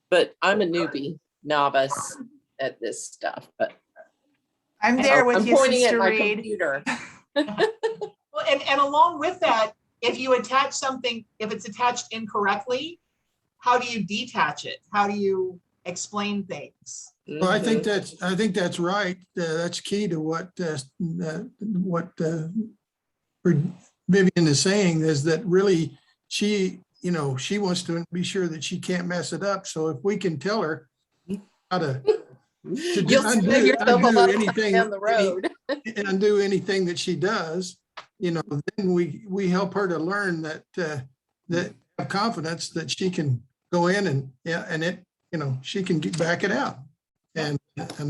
but I'm a newbie, novice at this stuff. But I'm there with I'm you, pointing at Sister my Reed. computer. Well, and along with that, if you attach something, if it's attached incorrectly, how do you detach it? How do you explain things? Well, I think that's right. That's key to what Vivian is saying, is that really she wants to be sure that she can't mess it up. So if we can tell her how to You'll save yourself a lot of time down the road. undo anything that she does, you know, then we help her to learn that have confidence that she can go in and it, you know, she can back it out. And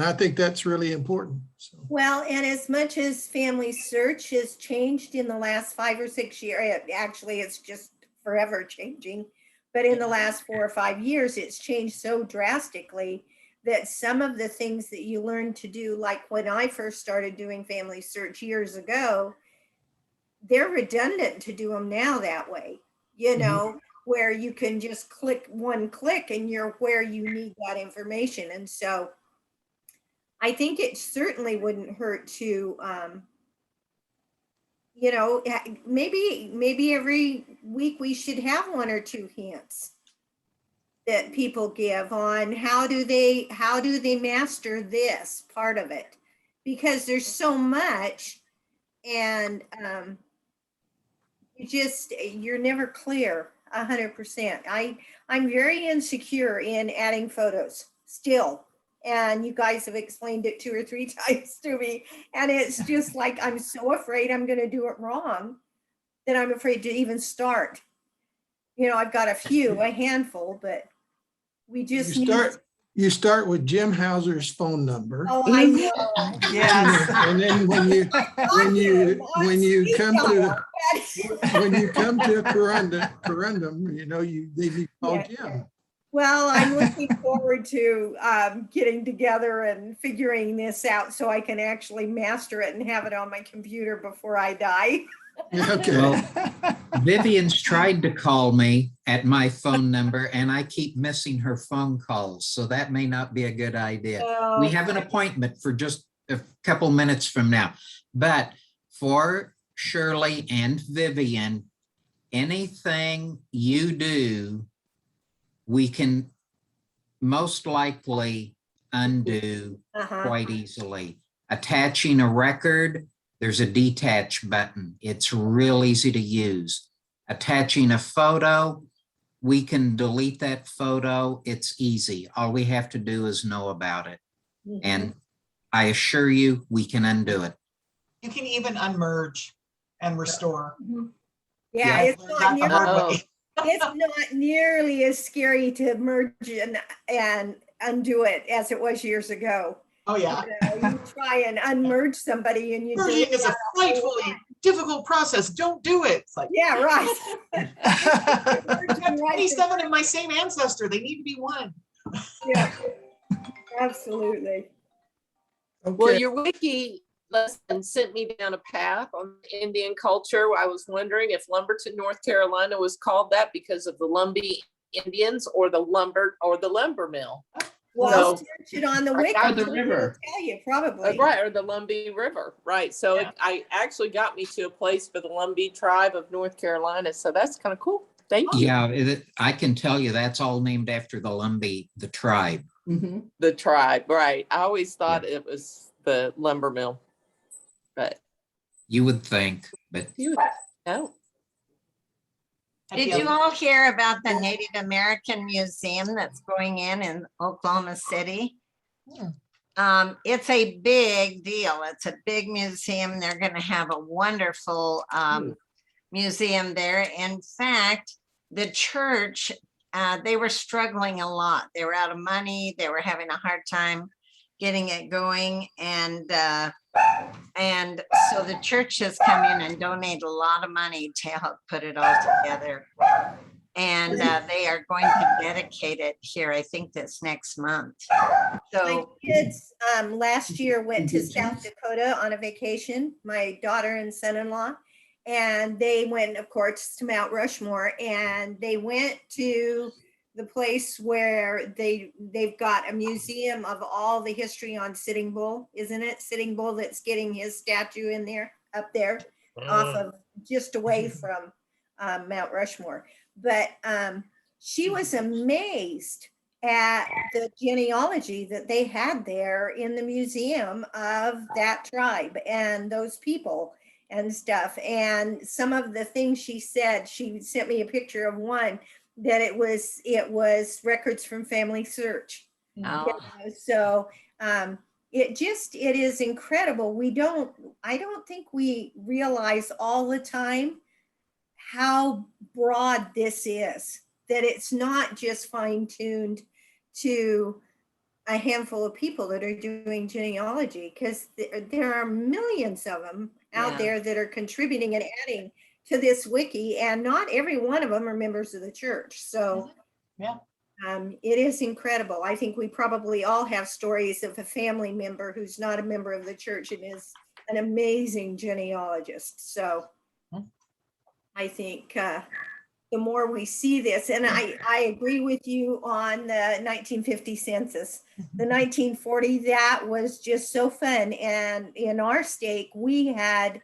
I think that's really important. So. Well, and as much as Family Search has changed in the last 5 or 6 years, actually it's just forever changing, but in the last 4 or 5 years, it's changed so drastically that some of the things that you learn to do, like when I first started doing Family Search years ago, they're redundant to do them now that way, you know, where you can just click one click and you're where you need that information. And so I think it certainly wouldn't hurt to, you know, maybe every week we should have 1 or 2 hints that people give on how do they master this part of it, because there's so much, and you're never clear 100%. I'm very insecure in adding photos still. And you guys have explained it 2 or 3 times to me. And it's just like, I'm so afraid I'm going to do it wrong that I'm afraid to even start. You know, I've got a handful, but we just you start with Jim Hauser's phone number. Oh, I know. Yes. And then when you come to a corundum, you know, they be called Jim. Well, I'm looking forward to getting together and figuring this out so I can actually master it and have it on my computer before I die. Okay. Well, Vivian's tried to call me at my phone number and I keep missing her phone calls, so that may not be a good idea. We have an appointment for just a couple minutes from now, but for Shirley and Vivian, anything you do, we can most likely undo quite easily. Attaching a record, there's a detach button. It's real easy to use. Attaching a photo, we can delete that photo. It's easy. All we have to do is know about it. And I assure you, we can undo it. You can even unmerge and restore. Yeah, I it's learned not that the nearly, hard way. it's not nearly as scary to merge and undo it as it was years ago. Oh, yeah. You try and unmerge somebody and you Merging delete is a out a whole frightfully lot. difficult process. Don't do it. It's like, Yeah, right. I have 27 of my same ancestor. They need to be one. Yeah, absolutely. Well, Okay. your wiki lesson sent me down a path on Indian culture. I was wondering if Lumberton, North Carolina was called that because of the Lumbee Indians or the lumber mill. Well, So- search it on the Right wiki. out the it'll river. Tell you probably. Right, or the Lumbee River, right. So Yeah. I actually got me to a place for the Lumbee tribe of North Carolina. So that's kind of cool. Thank you. Yeah, I can tell you that's all named after the Lumbee, the tribe. Mhm. The tribe, right. I always thought it was the lumber mill, but You would think, but you know. Did you all hear about the Native American Museum that's going in Oklahoma City? It's a big deal. It's a big museum. They're going to have a wonderful museum there. In fact, the church, they were struggling a lot. They were out of money. They were having a hard time getting it going. And so the church has come in and donated a lot of money to help put it all together. And they are going to dedicate it here, I think this next month. My So kids last year went to South Dakota on a vacation, my daughter and son-in-law. And they went, of course, to Mount Rushmore, and they went to the place where they've got a museum of all the history on Sitting Bull, isn't it? Sitting Bull that's getting his statue in there, up there, off of just away from Mount Rushmore. But she was amazed at the genealogy that they had there in the museum of that tribe and those people and stuff. And some of the things she said, she sent me a picture of one that it was records from Family Search. oh, So it is incredible. I don't think we realize all the time how broad this is, that it's not just fine-tuned to a handful of people that are doing genealogy, because there are millions of them out Yeah. there that are contributing and adding to this wiki, and not every one of them are members of the church. So Yeah. It is incredible. I think we probably all have stories of a family member who's not a member of the church and is an amazing genealogist. So I think the more we see this, and I agree with you on the 1950 census. The 1940, that was just so fun. And in our state, we had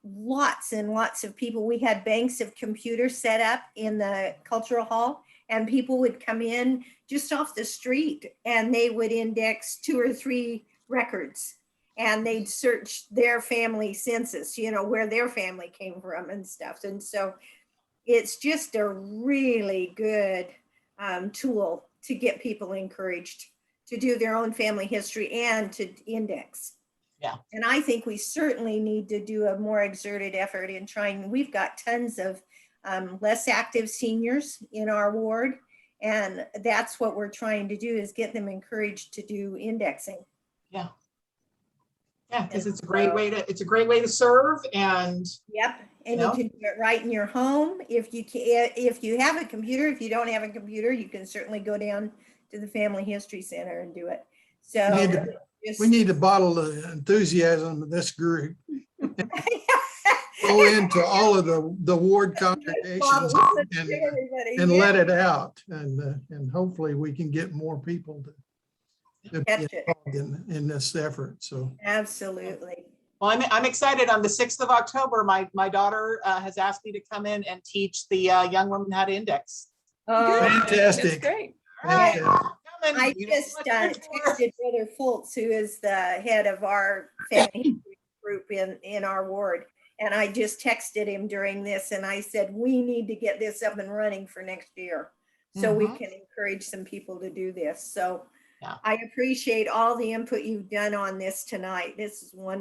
lots and lots of people. We had banks of computers set up in the cultural hall, and people would come in just off the street and they would index 2 or 3 records, and they'd search their family census, where their family came from and stuff. And so it's just a really good tool to get people encouraged to do their own family history and to index. Yeah. And I think we certainly need to do a more exerted effort in trying. We've got tons of less active seniors in our ward, and that's what we're trying to do, is get them encouraged to do indexing. Yeah. Yeah, because it's a great way to serve. And Yep, and Yeah. you can do it right in your home. If you have a computer, if you don't have a computer, you can certainly go down to the Family History Center and do it. So We need to bottle the enthusiasm of this group. go into all of the ward congregations and let it out. And hopefully we can get more people to be Catch it. involved in this effort. So Absolutely. Well, I'm excited. On the 6th of October, my daughter has asked me to come in and teach the young women how to index. fantastic. That's great. All right, I coming. You know just what you're in for. texted Brother Fultz, who is the head of our family group in our ward. And I just texted him during this and I said, we need to get this up and running for next year. So we can encourage some people to do this. So Yeah. I appreciate all the input you've done on this tonight. This is wonderful.